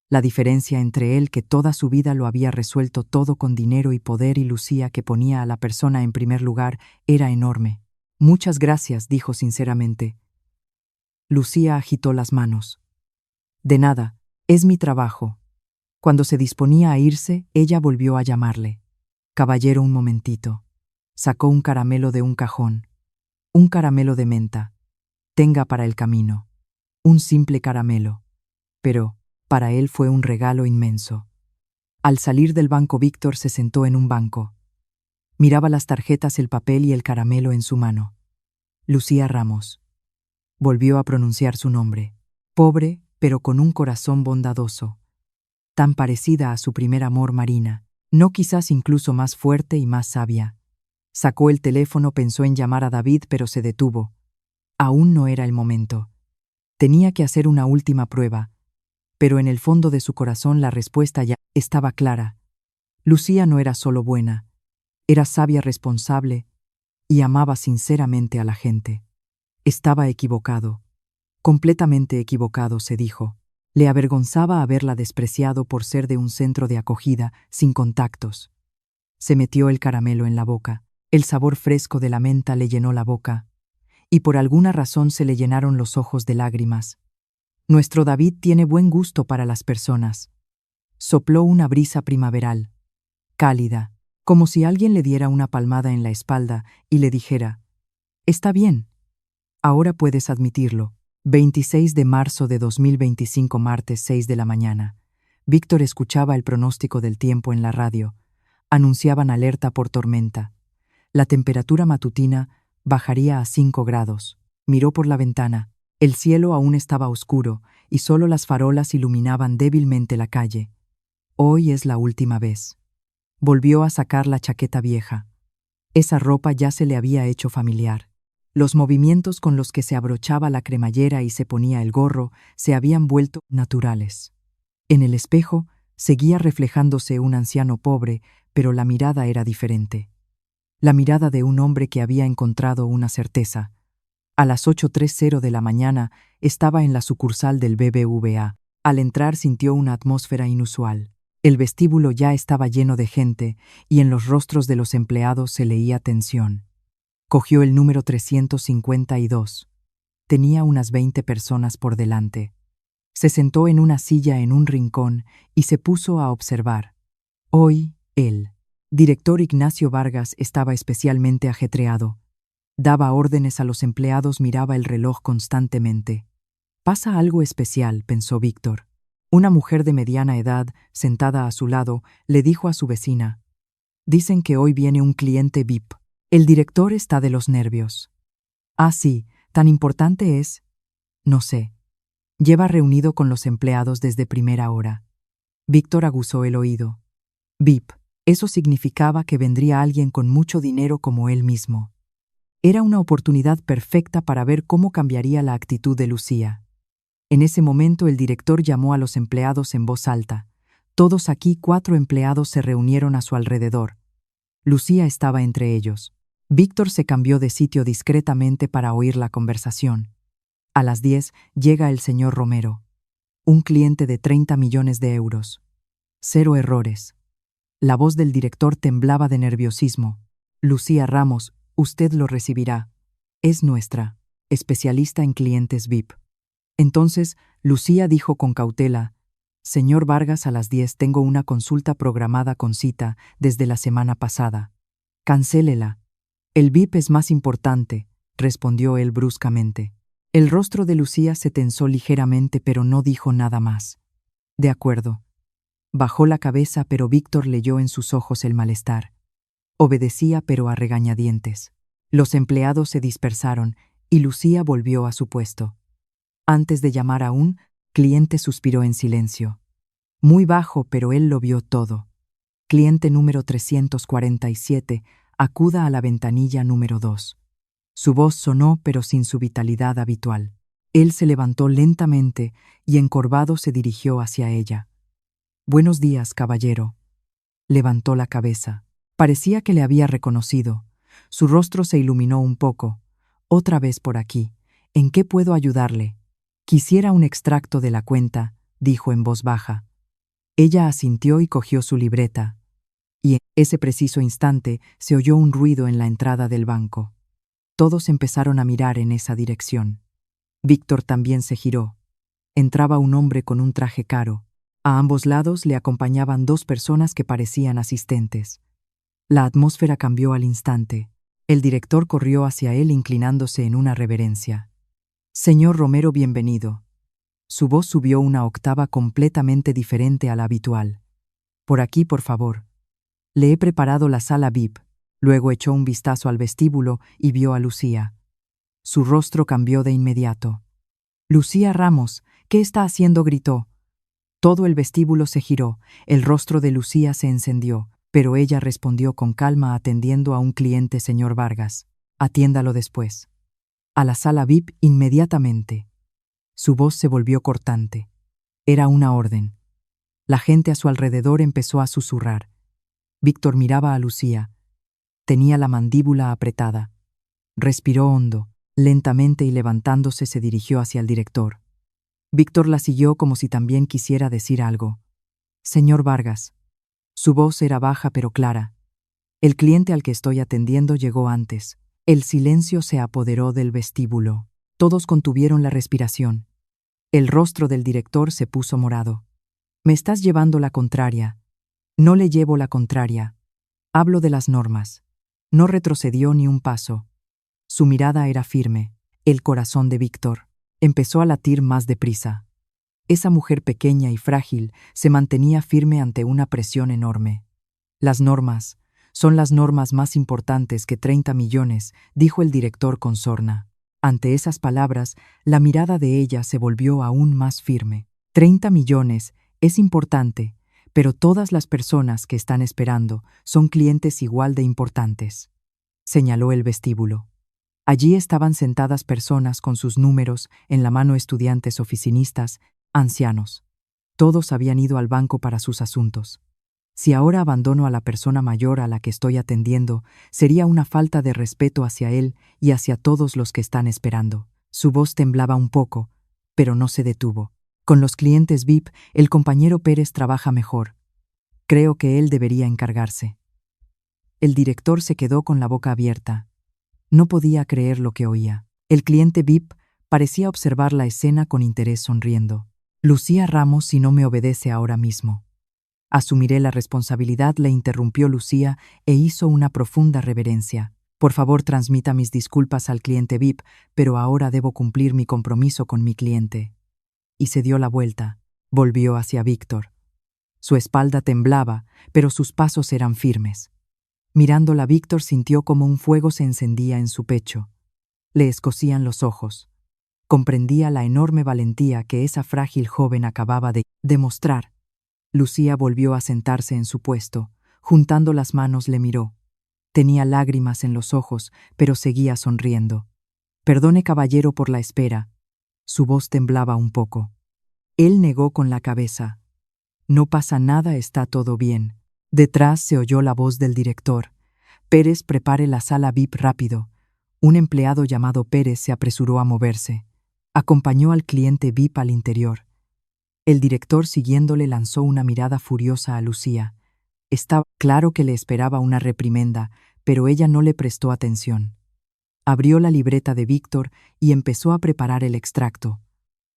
La diferencia entre él, que toda su vida lo había resuelto todo con dinero y poder, y Lucía, que ponía a la persona en primer lugar, era enorme. Muchas gracias, dijo sinceramente. Lucía agitó las manos. De nada, es mi trabajo. Cuando se disponía a irse, ella volvió a llamarle. Caballero, un momentito. Sacó un caramelo de un cajón. Un caramelo de menta. Tenga para el camino. Un simple caramelo. Pero, para él fue un regalo inmenso. Al salir del banco, Víctor se sentó en un banco. Miraba las tarjetas, el papel y el caramelo en su mano. Lucía Ramos. Volvió a pronunciar su nombre. Pobre, pero con un corazón bondadoso. Tan parecida a su primer amor, Marina. No, quizás incluso más fuerte y más sabia. Sacó el teléfono, pensó en llamar a David, pero se detuvo. Aún no era el momento. Tenía que hacer una última prueba. Pero en el fondo de su corazón la respuesta ya estaba clara. Lucía no era solo buena. Era sabia, responsable, y amaba sinceramente a la gente. Estaba equivocado. Completamente equivocado, se dijo. Le avergonzaba haberla despreciado por ser de un centro de acogida, sin contactos. Se metió el caramelo en la boca. El sabor fresco de la menta le llenó la boca, y por alguna razón se le llenaron los ojos de lágrimas. Nuestro David tiene buen gusto para las personas. Sopló una brisa primaveral, cálida, como si alguien le diera una palmada en la espalda y le dijera: «Está bien, ahora puedes admitirlo». 26 de marzo de 2025, martes 6 de la mañana. Víctor escuchaba el pronóstico del tiempo en la radio. Anunciaban alerta por tormenta. La temperatura matutina bajaría a 5 grados. Miró por la ventana. El cielo aún estaba oscuro y solo las farolas iluminaban débilmente la calle. Hoy es la última vez. Volvió a sacar la chaqueta vieja. Esa ropa ya se le había hecho familiar. Los movimientos con los que se abrochaba la cremallera y se ponía el gorro se habían vuelto naturales. En el espejo seguía reflejándose un anciano pobre, pero la mirada era diferente. La mirada de un hombre que había encontrado una certeza. A las 8:30 de la mañana estaba en la sucursal del BBVA. Al entrar sintió una atmósfera inusual. El vestíbulo ya estaba lleno de gente y en los rostros de los empleados se leía tensión. Cogió el número 352. Tenía unas 20 personas por delante. Se sentó en una silla en un rincón y se puso a observar. Hoy, el director Ignacio Vargas estaba especialmente ajetreado. Daba órdenes a los empleados, miraba el reloj constantemente. «Pasa algo especial», pensó Víctor. Una mujer de mediana edad, sentada a su lado, le dijo a su vecina: «Dicen que hoy viene un cliente VIP. El director está de los nervios». «Ah, sí, ¿tan importante es?» «No sé. Lleva reunido con los empleados desde primera hora». Víctor aguzó el oído. VIP. Eso significaba que vendría alguien con mucho dinero como él mismo. Era una oportunidad perfecta para ver cómo cambiaría la actitud de Lucía. En ese momento el director llamó a los empleados en voz alta. Todos aquí 4 empleados se reunieron a su alrededor. Lucía estaba entre ellos. Víctor se cambió de sitio discretamente para oír la conversación. A las 10 llega el señor Romero. Un cliente de 30 millones de euros. 0 errores. La voz del director temblaba de nerviosismo. «Lucía Ramos, usted lo recibirá. Es nuestra especialista en clientes VIP». Entonces, Lucía dijo con cautela: «Señor Vargas, a las 10 tengo una consulta programada con cita desde la semana pasada. Cancélela». «El VIP es más importante», respondió él bruscamente. El rostro de Lucía se tensó ligeramente, pero no dijo nada más. «De acuerdo». Bajó la cabeza, pero Víctor leyó en sus ojos el malestar. Obedecía, pero a regañadientes. Los empleados se dispersaron y Lucía volvió a su puesto. Antes de llamar a un cliente suspiró en silencio. Muy bajo, pero él lo vio todo. «Cliente número 347, acuda a la ventanilla número 2». Su voz sonó, pero sin su vitalidad habitual. Él se levantó lentamente y encorvado se dirigió hacia ella. «Buenos días, caballero». Levantó la cabeza. Parecía que le había reconocido. Su rostro se iluminó un poco. «Otra vez por aquí. ¿En qué puedo ayudarle?» «Quisiera un extracto de la cuenta», dijo en voz baja. Ella asintió y cogió su libreta. Y en ese preciso instante se oyó un ruido en la entrada del banco. Todos empezaron a mirar en esa dirección. Víctor también se giró. Entraba un hombre con un traje caro. A ambos lados le acompañaban 2 personas que parecían asistentes. La atmósfera cambió al instante. El director corrió hacia él inclinándose en una reverencia. «Señor Romero, bienvenido». Su voz subió una octava completamente diferente a la habitual. «Por aquí, por favor. Le he preparado la sala VIP». Luego echó un vistazo al vestíbulo y vio a Lucía. Su rostro cambió de inmediato. «Lucía Ramos, ¿qué está haciendo?», gritó. Todo el vestíbulo se giró, el rostro de Lucía se encendió, pero ella respondió con calma atendiendo a un cliente, señor Vargas. «Atiéndalo después». «A la sala VIP inmediatamente». Su voz se volvió cortante. Era una orden. La gente a su alrededor empezó a susurrar. Víctor miraba a Lucía. Tenía la mandíbula apretada. Respiró hondo, lentamente, y levantándose se dirigió hacia el director. Víctor la siguió como si también quisiera decir algo. «Señor Vargas». Su voz era baja pero clara. «El cliente al que estoy atendiendo llegó antes». El silencio se apoderó del vestíbulo. Todos contuvieron la respiración. El rostro del director se puso morado. Me estás llevando la contraria. No le llevo la contraria. Hablo de las normas. No retrocedió ni un paso. Su mirada era firme. El corazón de Víctor empezó a latir más deprisa. Esa mujer pequeña y frágil se mantenía firme ante una presión enorme. Las normas son las normas más importantes que 30 millones, dijo el director con sorna. Ante esas palabras, la mirada de ella se volvió aún más firme. 30 millones es importante, pero todas las personas que están esperando son clientes igual de importantes, señaló el vestíbulo. Allí estaban sentadas personas con sus números en la mano, estudiantes, oficinistas, ancianos. Todos habían ido al banco para sus asuntos. Si ahora abandono a la persona mayor a la que estoy atendiendo, sería una falta de respeto hacia él y hacia todos los que están esperando. Su voz temblaba un poco, pero no se detuvo. Con los clientes VIP, el compañero Pérez trabaja mejor. Creo que él debería encargarse. El director se quedó con la boca abierta. No podía creer lo que oía. El cliente VIP parecía observar la escena con interés, sonriendo. Lucía Ramos, si no me obedece ahora mismo. Asumiré la responsabilidad, le interrumpió Lucía e hizo una profunda reverencia. Por favor, transmita mis disculpas al cliente VIP, pero ahora debo cumplir mi compromiso con mi cliente. Y se dio la vuelta. Volvió hacia Víctor. Su espalda temblaba, pero sus pasos eran firmes. Mirándola, Víctor sintió como un fuego se encendía en su pecho. Le escocían los ojos. Comprendía la enorme valentía que esa frágil joven acababa de demostrar. Lucía volvió a sentarse en su puesto. Juntando las manos le miró. Tenía lágrimas en los ojos, pero seguía sonriendo. Perdone, caballero, por la espera. Su voz temblaba un poco. Él negó con la cabeza. No pasa nada, está todo bien. Detrás se oyó la voz del director. Pérez, prepare la sala VIP rápido. Un empleado llamado Pérez se apresuró a moverse. Acompañó al cliente VIP al interior. El director, siguiéndole, lanzó una mirada furiosa a Lucía. Estaba claro que le esperaba una reprimenda, pero ella no le prestó atención. Abrió la libreta de Víctor y empezó a preparar el extracto.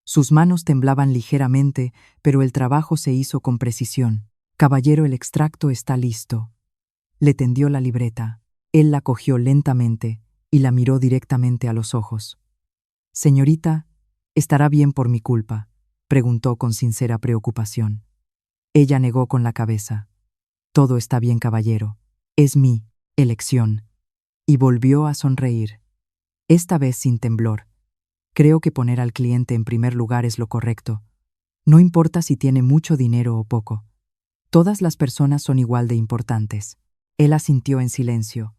Sus manos temblaban ligeramente, pero el trabajo se hizo con precisión. Caballero, el extracto está listo. Le tendió la libreta. Él la cogió lentamente y la miró directamente a los ojos. Señorita, ¿estará bien por mi culpa?, preguntó con sincera preocupación. Ella negó con la cabeza. Todo está bien, caballero. Es mi elección. Y volvió a sonreír. Esta vez sin temblor. Creo que poner al cliente en primer lugar es lo correcto. No importa si tiene mucho dinero o poco. Todas las personas son igual de importantes. Él asintió en silencio.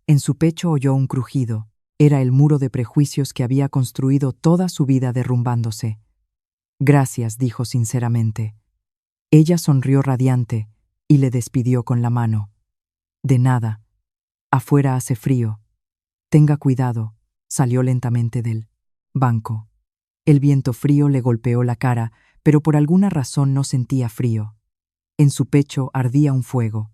En su pecho oyó un crujido. Era el muro de prejuicios que había construido toda su vida derrumbándose. Gracias, dijo sinceramente. Ella sonrió radiante y le despidió con la mano. De nada. Afuera hace frío. Tenga cuidado. Salió lentamente del banco. El viento frío le golpeó la cara, pero por alguna razón no sentía frío. En su pecho ardía un fuego.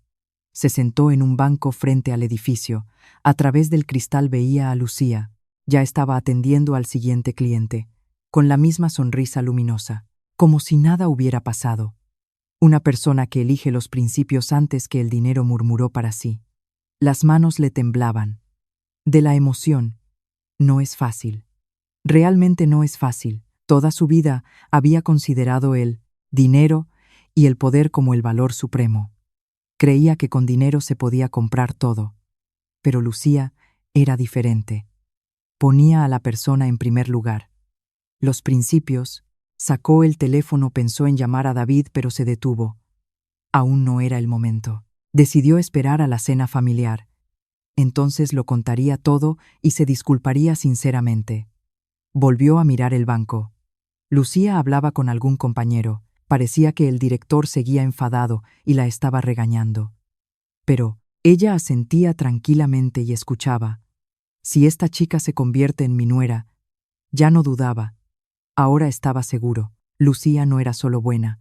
Se sentó en un banco frente al edificio. A través del cristal veía a Lucía. Ya estaba atendiendo al siguiente cliente, con la misma sonrisa luminosa, como si nada hubiera pasado. Una persona que elige los principios antes que el dinero, murmuró para sí. Las manos le temblaban. De la emoción. No es fácil. Realmente no es fácil. Toda su vida había considerado el dinero y el poder como el valor supremo. Creía que con dinero se podía comprar todo. Pero Lucía era diferente. Ponía a la persona en primer lugar. Los principios. Sacó el teléfono, pensó en llamar a David, pero se detuvo. Aún no era el momento. Decidió esperar a la cena familiar. Entonces lo contaría todo y se disculparía sinceramente. Volvió a mirar el banco. Lucía hablaba con algún compañero. Parecía que el director seguía enfadado y la estaba regañando. Pero ella asentía tranquilamente y escuchaba. Si esta chica se convierte en mi nuera, ya no dudaba. Ahora estaba seguro. Lucía no era solo buena.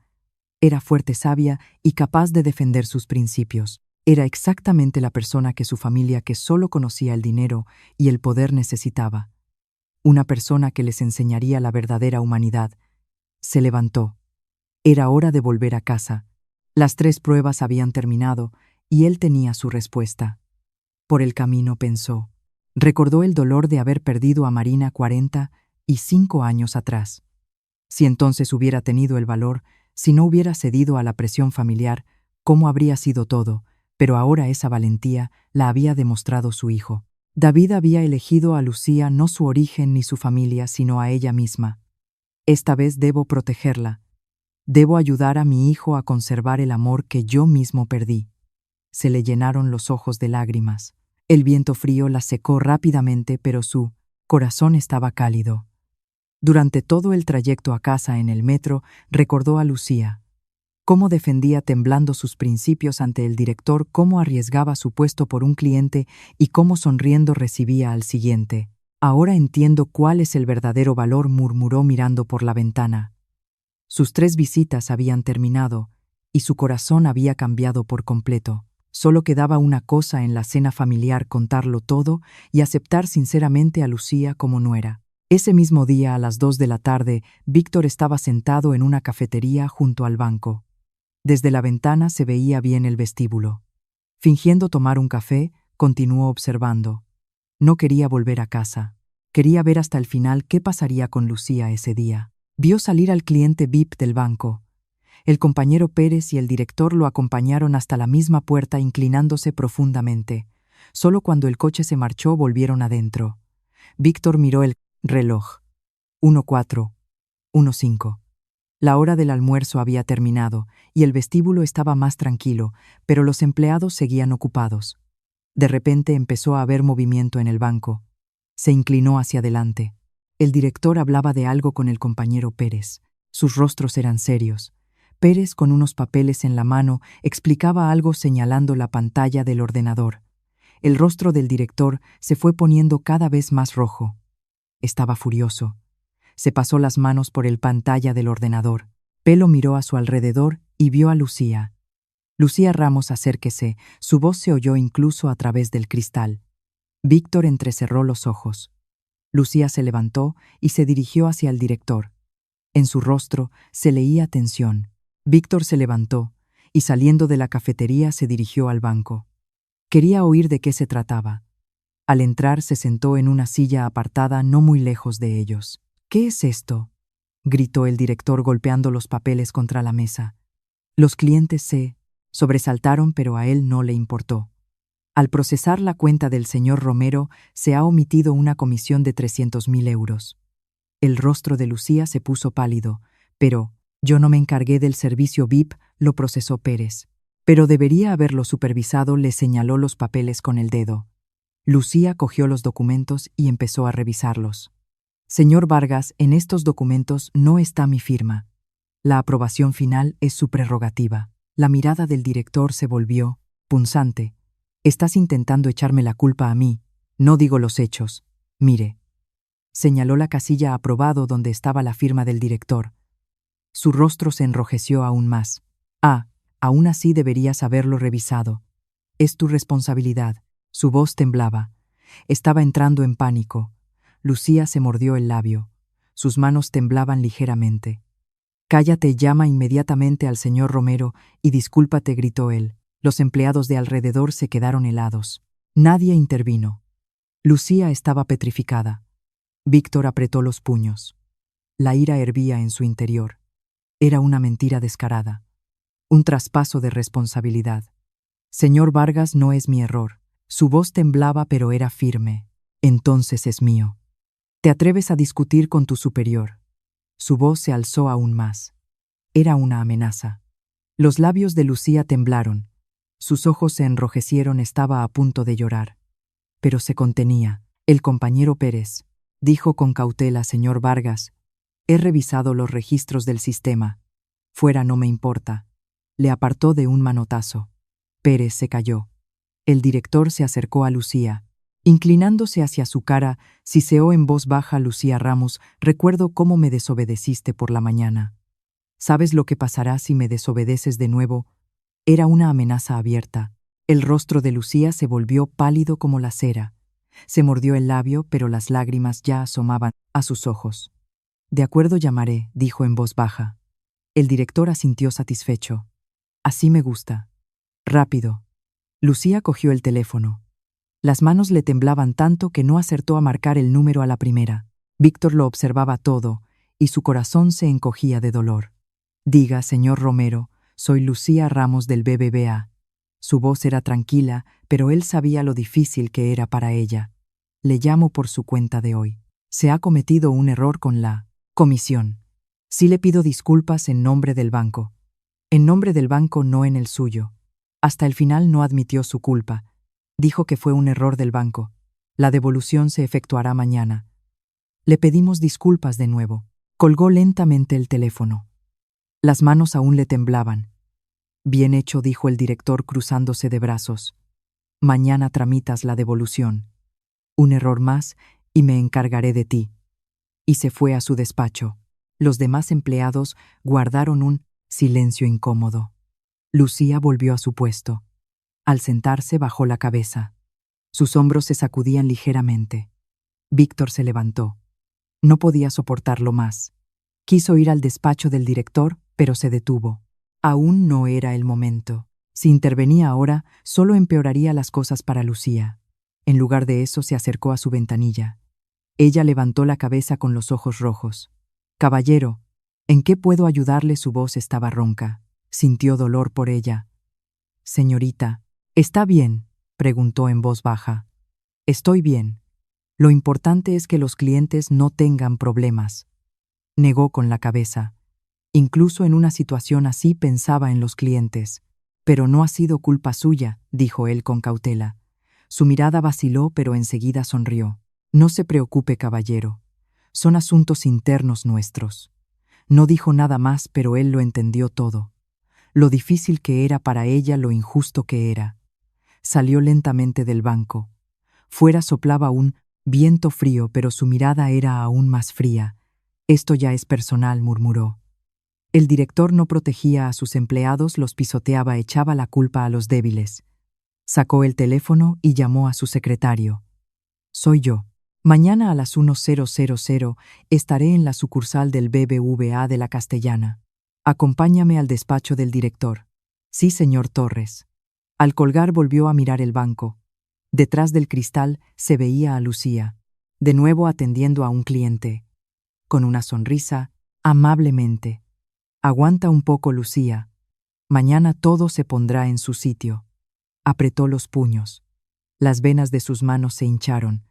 Era fuerte, sabia y capaz de defender sus principios. Era exactamente la persona que su familia, que solo conocía el dinero y el poder, necesitaba. una persona que les enseñaría la verdadera humanidad. Se levantó. Era hora de volver a casa. Las 3 pruebas habían terminado y él tenía su respuesta. Por el camino pensó. Recordó el dolor de haber perdido a Marina 45 años atrás. Si entonces hubiera tenido el valor, si no hubiera cedido a la presión familiar, ¿cómo habría sido todo? Pero ahora esa valentía la había demostrado su hijo. David había elegido a Lucía no su origen ni su familia, sino a ella misma. Esta vez debo protegerla. Debo ayudar a mi hijo a conservar el amor que yo mismo perdí. Se le llenaron los ojos de lágrimas. El viento frío la secó rápidamente, pero su corazón estaba cálido. Durante todo el trayecto a casa en el metro, recordó a Lucía. Cómo defendía temblando sus principios ante el director, cómo arriesgaba su puesto por un cliente y cómo sonriendo recibía al siguiente. Ahora entiendo cuál es el verdadero valor, murmuró mirando por la ventana. Sus 3 visitas habían terminado y su corazón había cambiado por completo. Solo quedaba una cosa en la cena familiar: contarlo todo y aceptar sinceramente a Lucía como nuera. Ese mismo día, a las 2 de la tarde, Víctor estaba sentado en una cafetería junto al banco. Desde la ventana se veía bien el vestíbulo. Fingiendo tomar un café, continuó observando. No quería volver a casa. Quería ver hasta el final qué pasaría con Lucía ese día. Vio salir al cliente VIP del banco. El compañero Pérez y el director lo acompañaron hasta la misma puerta, inclinándose profundamente. Solo cuando el coche se marchó volvieron adentro. Víctor miró el reloj. 1:04, 1:05. La hora del almuerzo había terminado y el vestíbulo estaba más tranquilo, pero los empleados seguían ocupados. De repente empezó a haber movimiento en el banco. Se inclinó hacia adelante. El director hablaba de algo con el compañero Pérez. Sus rostros eran serios. Pérez, con unos papeles en la mano, explicaba algo señalando la pantalla del ordenador. El rostro del director se fue poniendo cada vez más rojo. Estaba furioso. Se pasó las manos por el pantalla del ordenador. Pelo miró a su alrededor y vio a Lucía. Lucía Ramos, acérquese. Su voz se oyó incluso a través del cristal. Víctor entrecerró los ojos. Lucía se levantó y se dirigió hacia el director. En su rostro se leía tensión. Víctor se levantó y, saliendo de la cafetería, se dirigió al banco. Quería oír de qué se trataba. Al entrar se sentó en una silla apartada no muy lejos de ellos. ¿Qué es esto?, gritó el director golpeando los papeles contra la mesa. Los clientes se sobresaltaron, pero a él no le importó. Al procesar la cuenta del señor Romero, se ha omitido una comisión de 300.000 euros. El rostro de Lucía se puso pálido. Pero yo no me encargué del servicio VIP, lo procesó Pérez. Pero debería haberlo supervisado, le señaló los papeles con el dedo. Lucía cogió los documentos y empezó a revisarlos. Señor Vargas, en estos documentos no está mi firma. La aprobación final es su prerrogativa. La mirada del director se volvió punzante. Estás intentando echarme la culpa a mí. No digo los hechos. Mire. Señaló la casilla aprobado donde estaba la firma del director. Su rostro se enrojeció aún más. Aún así deberías haberlo revisado. Es tu responsabilidad. Su voz temblaba. Estaba entrando en pánico. Lucía se mordió el labio. Sus manos temblaban ligeramente. Cállate, llama inmediatamente al señor Romero y discúlpate, gritó él. Los empleados de alrededor se quedaron helados. Nadie intervino. Lucía estaba petrificada. Víctor apretó los puños. La ira hervía en su interior. Era una mentira descarada. Un traspaso de responsabilidad. Señor Vargas, no es mi error. Su voz temblaba, pero era firme. Entonces es mío. ¿Te atreves a discutir con tu superior? Su voz se alzó aún más. Era una amenaza. Los labios de Lucía temblaron. Sus ojos se enrojecieron, estaba a punto de llorar. Pero se contenía. El compañero Pérez dijo con cautela: señor Vargas, he revisado los registros del sistema. Fuera no me importa. Le apartó de un manotazo. Pérez se calló. El director se acercó a Lucía. Inclinándose hacia su cara, siseó en voz baja: Lucía Ramos, recuerdo cómo me desobedeciste por la mañana. ¿Sabes lo que pasará si me desobedeces de nuevo? Era una amenaza abierta. El rostro de Lucía se volvió pálido como la cera. Se mordió el labio, pero las lágrimas ya asomaban a sus ojos. «De acuerdo, llamaré», dijo en voz baja. El director asintió satisfecho. «Así me gusta. Rápido». Lucía cogió el teléfono. Las manos le temblaban tanto que no acertó a marcar el número a la primera. Víctor lo observaba todo, y su corazón se encogía de dolor. «Diga, señor Romero, soy Lucía Ramos del BBVA». Su voz era tranquila, pero él sabía lo difícil que era para ella. «Le llamo por su cuenta de hoy. Se ha cometido un error con la comisión. Sí le pido disculpas en nombre del banco». En nombre del banco, no en el suyo. Hasta el final no admitió su culpa. Dijo que fue un error del banco. La devolución se efectuará mañana. «Le pedimos disculpas de nuevo». Colgó lentamente el teléfono. Las manos aún le temblaban. «Bien hecho», dijo el director cruzándose de brazos. «Mañana tramitas la devolución. Un error más y me encargaré de ti». Y se fue a su despacho. Los demás empleados guardaron un silencio incómodo. Lucía volvió a su puesto. Al sentarse bajó la cabeza. Sus hombros se sacudían ligeramente. Víctor se levantó. No podía soportarlo más. Quiso ir al despacho del director, pero se detuvo. Aún no era el momento. Si intervenía ahora, solo empeoraría las cosas para Lucía. En lugar de eso, se acercó a su ventanilla. Ella levantó la cabeza con los ojos rojos. «Caballero, ¿en qué puedo ayudarle?». Su voz estaba ronca. Sintió dolor por ella. «Señorita, ¿está bien?», preguntó en voz baja. «Estoy bien. Lo importante es que los clientes no tengan problemas». Negó con la cabeza. Incluso en una situación así pensaba en los clientes. «Pero no ha sido culpa suya», dijo él con cautela. Su mirada vaciló, pero enseguida sonrió. «No se preocupe, caballero. Son asuntos internos nuestros». No dijo nada más, pero él lo entendió todo. Lo difícil que era para ella, lo injusto que era. Salió lentamente del banco. Fuera soplaba un viento frío, pero su mirada era aún más fría. «Esto ya es personal», murmuró. El director no protegía a sus empleados, los pisoteaba, echaba la culpa a los débiles. Sacó el teléfono y llamó a su secretario. «Soy yo. Mañana a las 10:00 estaré en la sucursal del BBVA de la Castellana. Acompáñame al despacho del director». «Sí, señor Torres». Al colgar volvió a mirar el banco. Detrás del cristal se veía a Lucía, de nuevo atendiendo a un cliente. Con una sonrisa, amablemente. «Aguanta un poco, Lucía. Mañana todo se pondrá en su sitio». Apretó los puños. Las venas de sus manos se hincharon.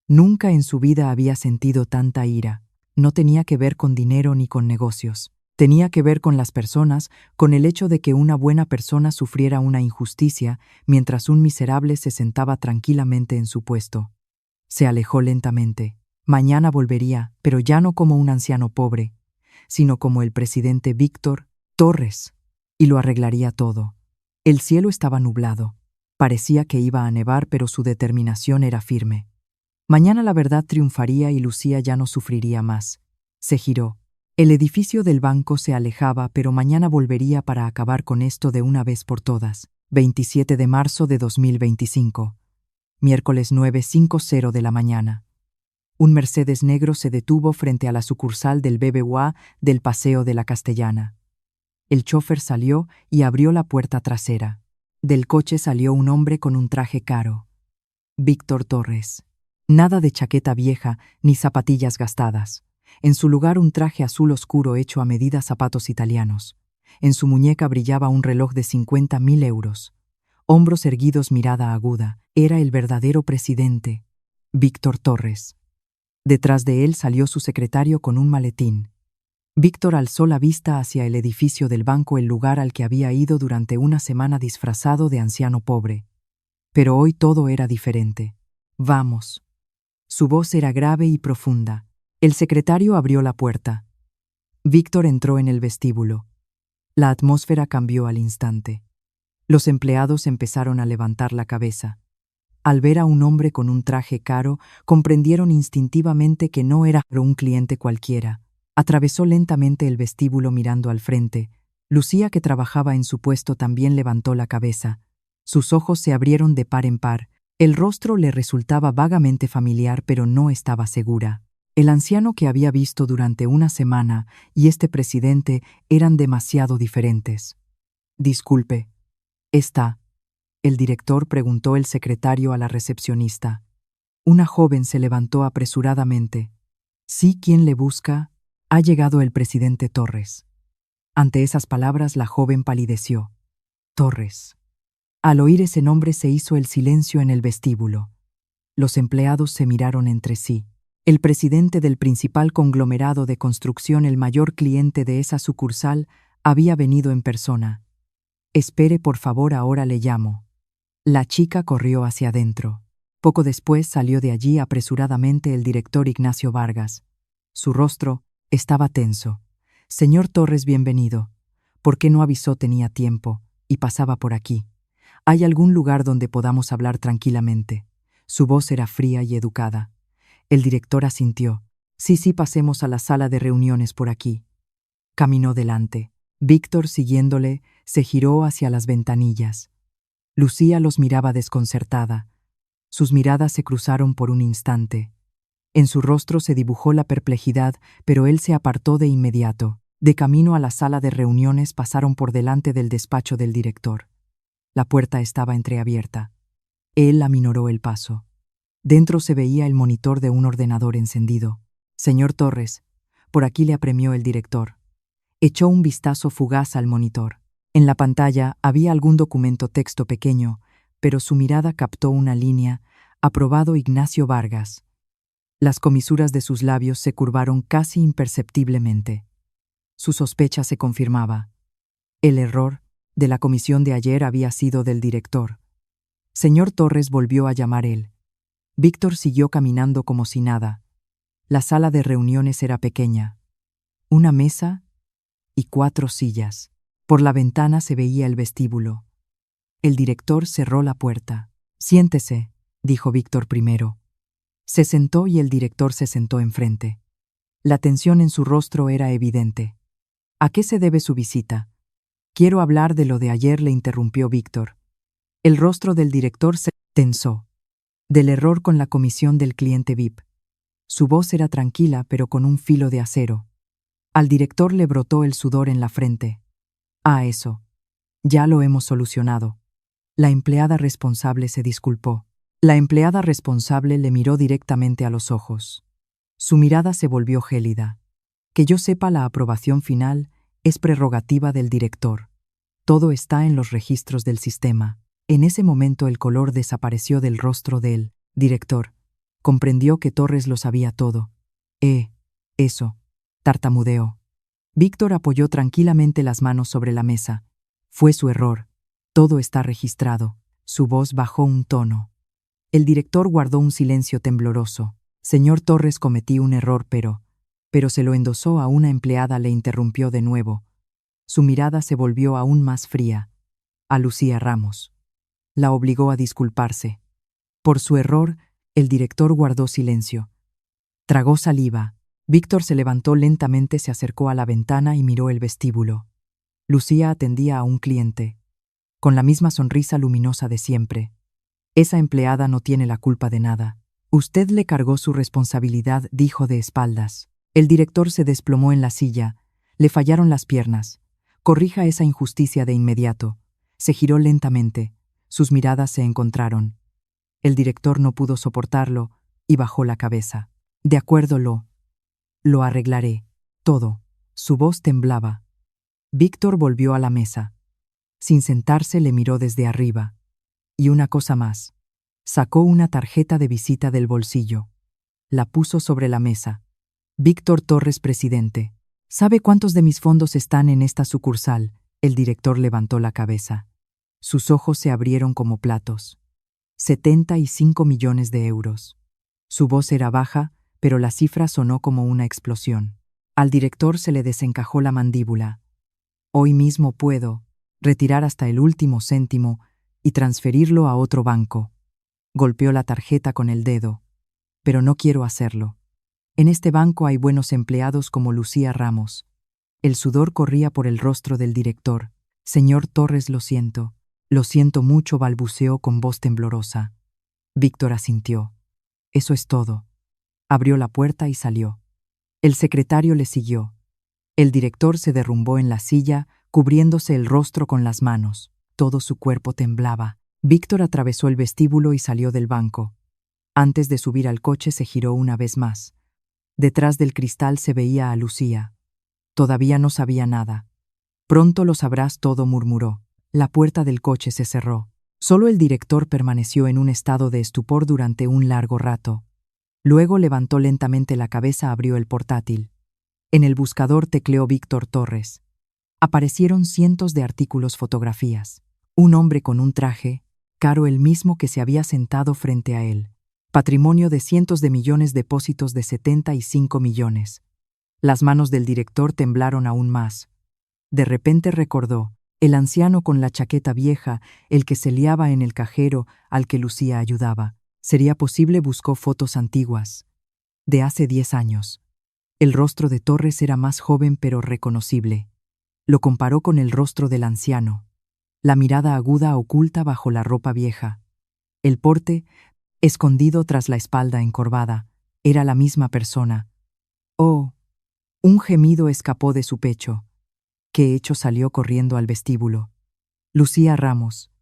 Nunca en su vida había sentido tanta ira. No tenía que ver con dinero ni con negocios. Tenía que ver con las personas, con el hecho de que una buena persona sufriera una injusticia mientras un miserable se sentaba tranquilamente en su puesto. Se alejó lentamente. Mañana volvería, pero ya no como un anciano pobre, sino como el presidente Víctor Torres, y lo arreglaría todo. El cielo estaba nublado. Parecía que iba a nevar, pero su determinación era firme. Mañana la verdad triunfaría y Lucía ya no sufriría más. Se giró. El edificio del banco se alejaba, pero mañana volvería para acabar con esto de una vez por todas. 27 de marzo de 2025. Miércoles 9:50 de la mañana. Un Mercedes negro se detuvo frente a la sucursal del BBVA del Paseo de la Castellana. El chofer salió y abrió la puerta trasera. Del coche salió un hombre con un traje caro. Víctor Torres. Nada de chaqueta vieja ni zapatillas gastadas. En su lugar un traje azul oscuro hecho a medida, zapatos italianos. En su muñeca brillaba un reloj de 50.000 euros. Hombros erguidos, mirada aguda. Era el verdadero presidente, Víctor Torres. Detrás de él salió su secretario con un maletín. Víctor alzó la vista hacia el edificio del banco, el lugar al que había ido durante una semana disfrazado de anciano pobre. Pero hoy todo era diferente. «Vamos». Su voz era grave y profunda. El secretario abrió la puerta. Víctor entró en el vestíbulo. La atmósfera cambió al instante. Los empleados empezaron a levantar la cabeza. Al ver a un hombre con un traje caro, comprendieron instintivamente que no era un cliente cualquiera. Atravesó lentamente el vestíbulo mirando al frente. Lucía, que trabajaba en su puesto, también levantó la cabeza. Sus ojos se abrieron de par en par. El rostro le resultaba vagamente familiar, pero no estaba segura. El anciano que había visto durante una semana y este presidente eran demasiado diferentes. «Disculpe, ¿está?» El director preguntó el secretario a la recepcionista. Una joven se levantó apresuradamente. «¿Sí? ¿Quién le busca?» «Ha llegado el presidente Torres». Ante esas palabras la joven palideció. «Torres». Al oír ese nombre se hizo el silencio en el vestíbulo. Los empleados se miraron entre sí. El presidente del principal conglomerado de construcción, el mayor cliente de esa sucursal, había venido en persona. «Espere, por favor, ahora le llamo». La chica corrió hacia adentro. Poco después salió de allí apresuradamente el director Ignacio Vargas. Su rostro estaba tenso. «Señor Torres, bienvenido. ¿Por qué no avisó? Tenía tiempo y pasaba por aquí. ¿Hay algún lugar donde podamos hablar tranquilamente?» Su voz era fría y educada. El director asintió. Sí, pasemos a la sala de reuniones por aquí». Caminó delante. Víctor, siguiéndole, se giró hacia las ventanillas. Lucía los miraba desconcertada. Sus miradas se cruzaron por un instante. En su rostro se dibujó la perplejidad, pero él se apartó de inmediato. De camino a la sala de reuniones pasaron por delante del despacho del director. La puerta estaba entreabierta. Él aminoró el paso. Dentro se veía el monitor de un ordenador encendido. «Señor Torres», por aquí le apremió el director. Echó un vistazo fugaz al monitor. En la pantalla había algún documento texto pequeño, pero su mirada captó una línea: «Aprobado Ignacio Vargas». Las comisuras de sus labios se curvaron casi imperceptiblemente. Su sospecha se confirmaba. El error de la comisión de ayer había sido del director. «Señor Torres», volvió a llamar él. Víctor siguió caminando como si nada. La sala de reuniones era pequeña. Una mesa y 4 sillas. Por la ventana se veía el vestíbulo. El director cerró la puerta. «Siéntese», dijo Víctor primero. Se sentó y el director se sentó enfrente. La tensión en su rostro era evidente. «¿A qué se debe su visita?» «Quiero hablar de lo de ayer», le interrumpió Víctor. El rostro del director se tensó. Del error con la comisión del cliente VIP. Su voz era tranquila, pero con un filo de acero. Al director le brotó el sudor en la frente. «Ah, eso. Ya lo hemos solucionado». La empleada responsable se disculpó. La empleada responsable le miró directamente a los ojos. Su mirada se volvió gélida. «Que yo sepa, la aprobación final es prerrogativa del director. Todo está en los registros del sistema». En ese momento el color desapareció del rostro del director. Comprendió que Torres lo sabía todo. Eso», tartamudeó. Víctor apoyó tranquilamente las manos sobre la mesa. «Fue su error. Todo está registrado». Su voz bajó un tono. El director guardó un silencio tembloroso. «Señor Torres, cometí un error, pero se lo endosó a una empleada», le interrumpió de nuevo. Su mirada se volvió aún más fría. «A Lucía Ramos». La obligó a disculparse. Por su error, el director guardó silencio. Tragó saliva. Víctor se levantó lentamente, se acercó a la ventana y miró el vestíbulo. Lucía atendía a un cliente, con la misma sonrisa luminosa de siempre. «Esa empleada no tiene la culpa de nada. Usted le cargó su responsabilidad», dijo de espaldas. El director se desplomó en la silla. Le fallaron las piernas. «Corrija esa injusticia de inmediato». Se giró lentamente. Sus miradas se encontraron. El director no pudo soportarlo y bajó la cabeza. «De acuerdo, lo arreglaré. Todo». Su voz temblaba. Víctor volvió a la mesa. Sin sentarse le miró desde arriba. «Y una cosa más». Sacó una tarjeta de visita del bolsillo. La puso sobre la mesa. «Víctor Torres, presidente. ¿Sabe cuántos de mis fondos están en esta sucursal?» El director levantó la cabeza. Sus ojos se abrieron como platos. 75 millones de euros. Su voz era baja, pero la cifra sonó como una explosión. Al director se le desencajó la mandíbula. «Hoy mismo puedo retirar hasta el último céntimo y transferirlo a otro banco». Golpeó la tarjeta con el dedo. «Pero no quiero hacerlo. En este banco hay buenos empleados como Lucía Ramos». El sudor corría por el rostro del director. «Señor Torres, lo siento mucho», balbuceó con voz temblorosa. Víctor asintió. Eso es todo. Abrió la puerta y salió. El secretario le siguió. El director se derrumbó en la silla, cubriéndose el rostro con las manos. Todo su cuerpo temblaba. Víctor atravesó el vestíbulo y salió del banco. Antes de subir al coche se giró una vez más. Detrás del cristal se veía a Lucía. Todavía no sabía nada. Pronto lo sabrás todo, murmuró. La puerta del coche se cerró. Solo el director permaneció en un estado de estupor durante un largo rato. Luego levantó lentamente la cabeza, abrió el portátil. En el buscador tecleó Víctor Torres. Aparecieron cientos de artículos, fotografías. Un hombre con un traje, Caro, el mismo que se había sentado frente a él. Patrimonio de cientos de millones, depósitos de 75 millones. Las manos del director temblaron aún más. De repente recordó, el anciano con la chaqueta vieja, el que se liaba en el cajero, al que Lucía ayudaba. ¿Sería posible? Buscó fotos antiguas. De hace 10 años. El rostro de Torres era más joven pero reconocible. Lo comparó con el rostro del anciano. La mirada aguda oculta bajo la ropa vieja. El porte, escondido tras la espalda encorvada, era la misma persona. ¡Oh! Un gemido escapó de su pecho. ¿Qué hecho? Salió corriendo al vestíbulo. Lucía Ramos.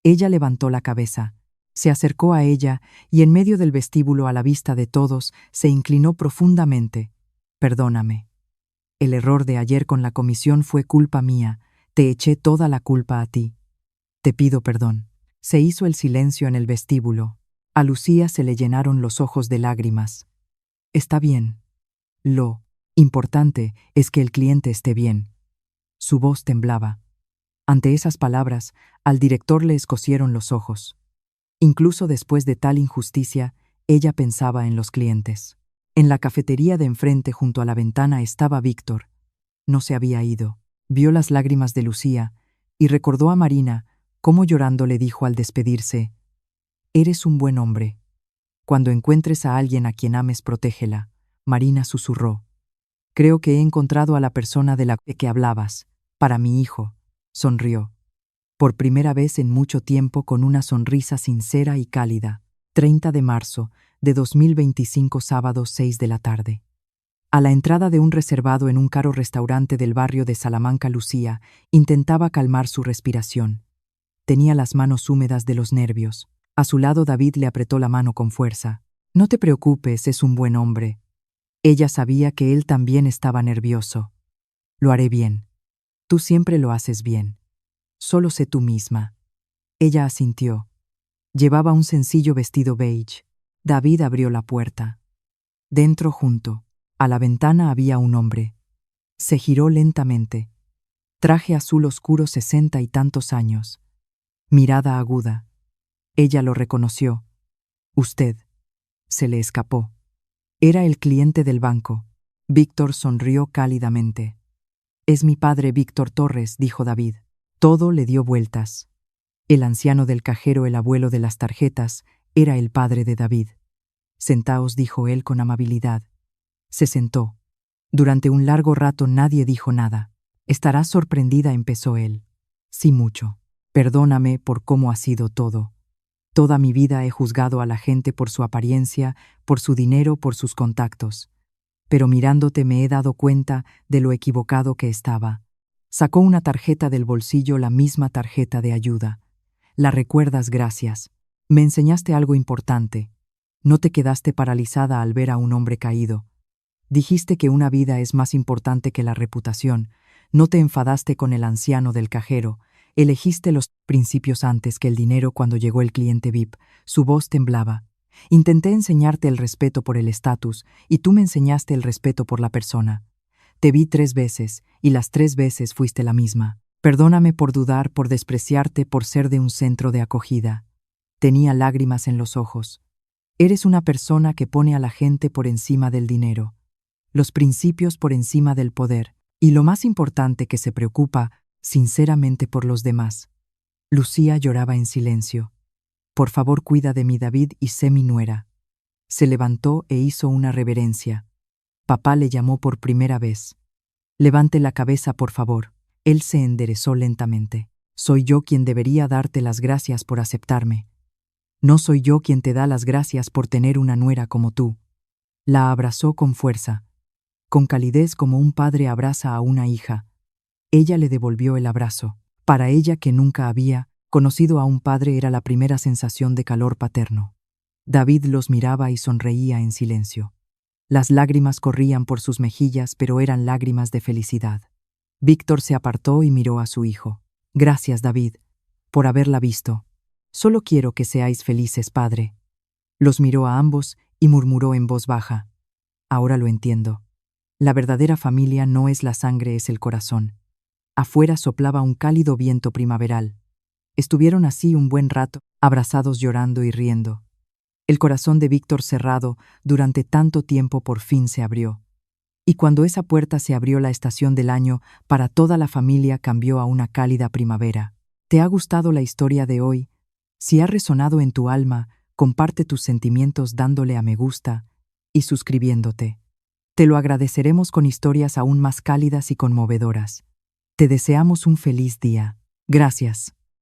Ella levantó la cabeza, se acercó a ella y en medio del vestíbulo, a la vista de todos, se inclinó profundamente. Perdóname. El error de ayer con la comisión fue culpa mía. Te eché toda la culpa a ti. Te pido perdón. Se hizo el silencio en el vestíbulo. A Lucía se le llenaron los ojos de lágrimas. Está bien. Lo importante es que el cliente esté bien. Su voz temblaba. Ante esas palabras, al director le escocieron los ojos. Incluso después de tal injusticia, ella pensaba en los clientes. En la cafetería de enfrente, junto a la ventana, estaba Víctor. No se había ido. Vio las lágrimas de Lucía y recordó a Marina, cómo llorando le dijo al despedirse: «Eres un buen hombre. Cuando encuentres a alguien a quien ames, protégela». Marina susurró: «Creo que he encontrado a la persona de la que hablabas. Para mi hijo». Sonrió. Por primera vez en mucho tiempo, con una sonrisa sincera y cálida. 30 de marzo de 2025, sábado, 6 de la tarde. A la entrada de un reservado en un caro restaurante del barrio de Salamanca, Lucía intentaba calmar su respiración. Tenía las manos húmedas de los nervios. A su lado David le apretó la mano con fuerza. «No te preocupes, es un buen hombre». Ella sabía que él también estaba nervioso. «Lo haré bien. Tú siempre lo haces bien. Solo sé tú misma». Ella asintió. Llevaba un sencillo vestido beige. David abrió la puerta. Dentro, junto a la ventana, había un hombre. Se giró lentamente. Traje azul oscuro, 60 y tantos años. Mirada aguda. Ella lo reconoció. «Usted». Se le escapó. Era el cliente del banco. Víctor sonrió cálidamente. «Es mi padre, Víctor Torres», dijo David. Todo le dio vueltas. El anciano del cajero, el abuelo de las tarjetas, era el padre de David. «Sentaos», dijo él con amabilidad. Se sentó. Durante un largo rato nadie dijo nada. «Estarás sorprendida», empezó él. «Sí, mucho. Perdóname por cómo ha sido todo. Toda mi vida he juzgado a la gente por su apariencia, por su dinero, por sus contactos. Pero mirándote me he dado cuenta de lo equivocado que estaba». Sacó una tarjeta del bolsillo, la misma tarjeta de ayuda. «¿La recuerdas? Gracias. Me enseñaste algo importante. No te quedaste paralizada al ver a un hombre caído. Dijiste que una vida es más importante que la reputación. No te enfadaste con el anciano del cajero. Elegiste los principios antes que el dinero cuando llegó el cliente VIP». Su voz temblaba. «Intenté enseñarte el respeto por el estatus y tú me enseñaste el respeto por la persona. Te vi 3 veces y las 3 veces fuiste la misma. Perdóname por dudar, por despreciarte, por ser de un centro de acogida». Tenía lágrimas en los ojos. «Eres una persona que pone a la gente por encima del dinero, los principios por encima del poder, y lo más importante, que se preocupa sinceramente por los demás». Lucía lloraba en silencio. «Por favor, cuida de mí, David, y sé mi nuera». Se levantó e hizo una reverencia. Papá le llamó por primera vez. «Levante la cabeza, por favor». Él se enderezó lentamente. «Soy yo quien debería darte las gracias por aceptarme». No soy yo quien te da las gracias por tener una nuera como tú. La abrazó con fuerza, con calidez como un padre abraza a una hija. Ella le devolvió el abrazo. Para ella, que nunca había conocido a un padre, era la primera sensación de calor paterno. David los miraba y sonreía en silencio. Las lágrimas corrían por sus mejillas, pero eran lágrimas de felicidad. Víctor se apartó y miró a su hijo. Gracias, David, por haberla visto. Solo quiero que seáis felices, padre. Los miró a ambos y murmuró en voz baja. Ahora lo entiendo. La verdadera familia no es la sangre, es el corazón. Afuera soplaba un cálido viento primaveral. Estuvieron así un buen rato, abrazados, llorando y riendo. El corazón de Víctor, cerrado durante tanto tiempo, por fin se abrió. Y cuando esa puerta se abrió, la estación del año para toda la familia cambió a una cálida primavera. ¿Te ha gustado la historia de hoy? Si ha resonado en tu alma, comparte tus sentimientos dándole a me gusta y suscribiéndote. Te lo agradeceremos con historias aún más cálidas y conmovedoras. Te deseamos un feliz día. Gracias.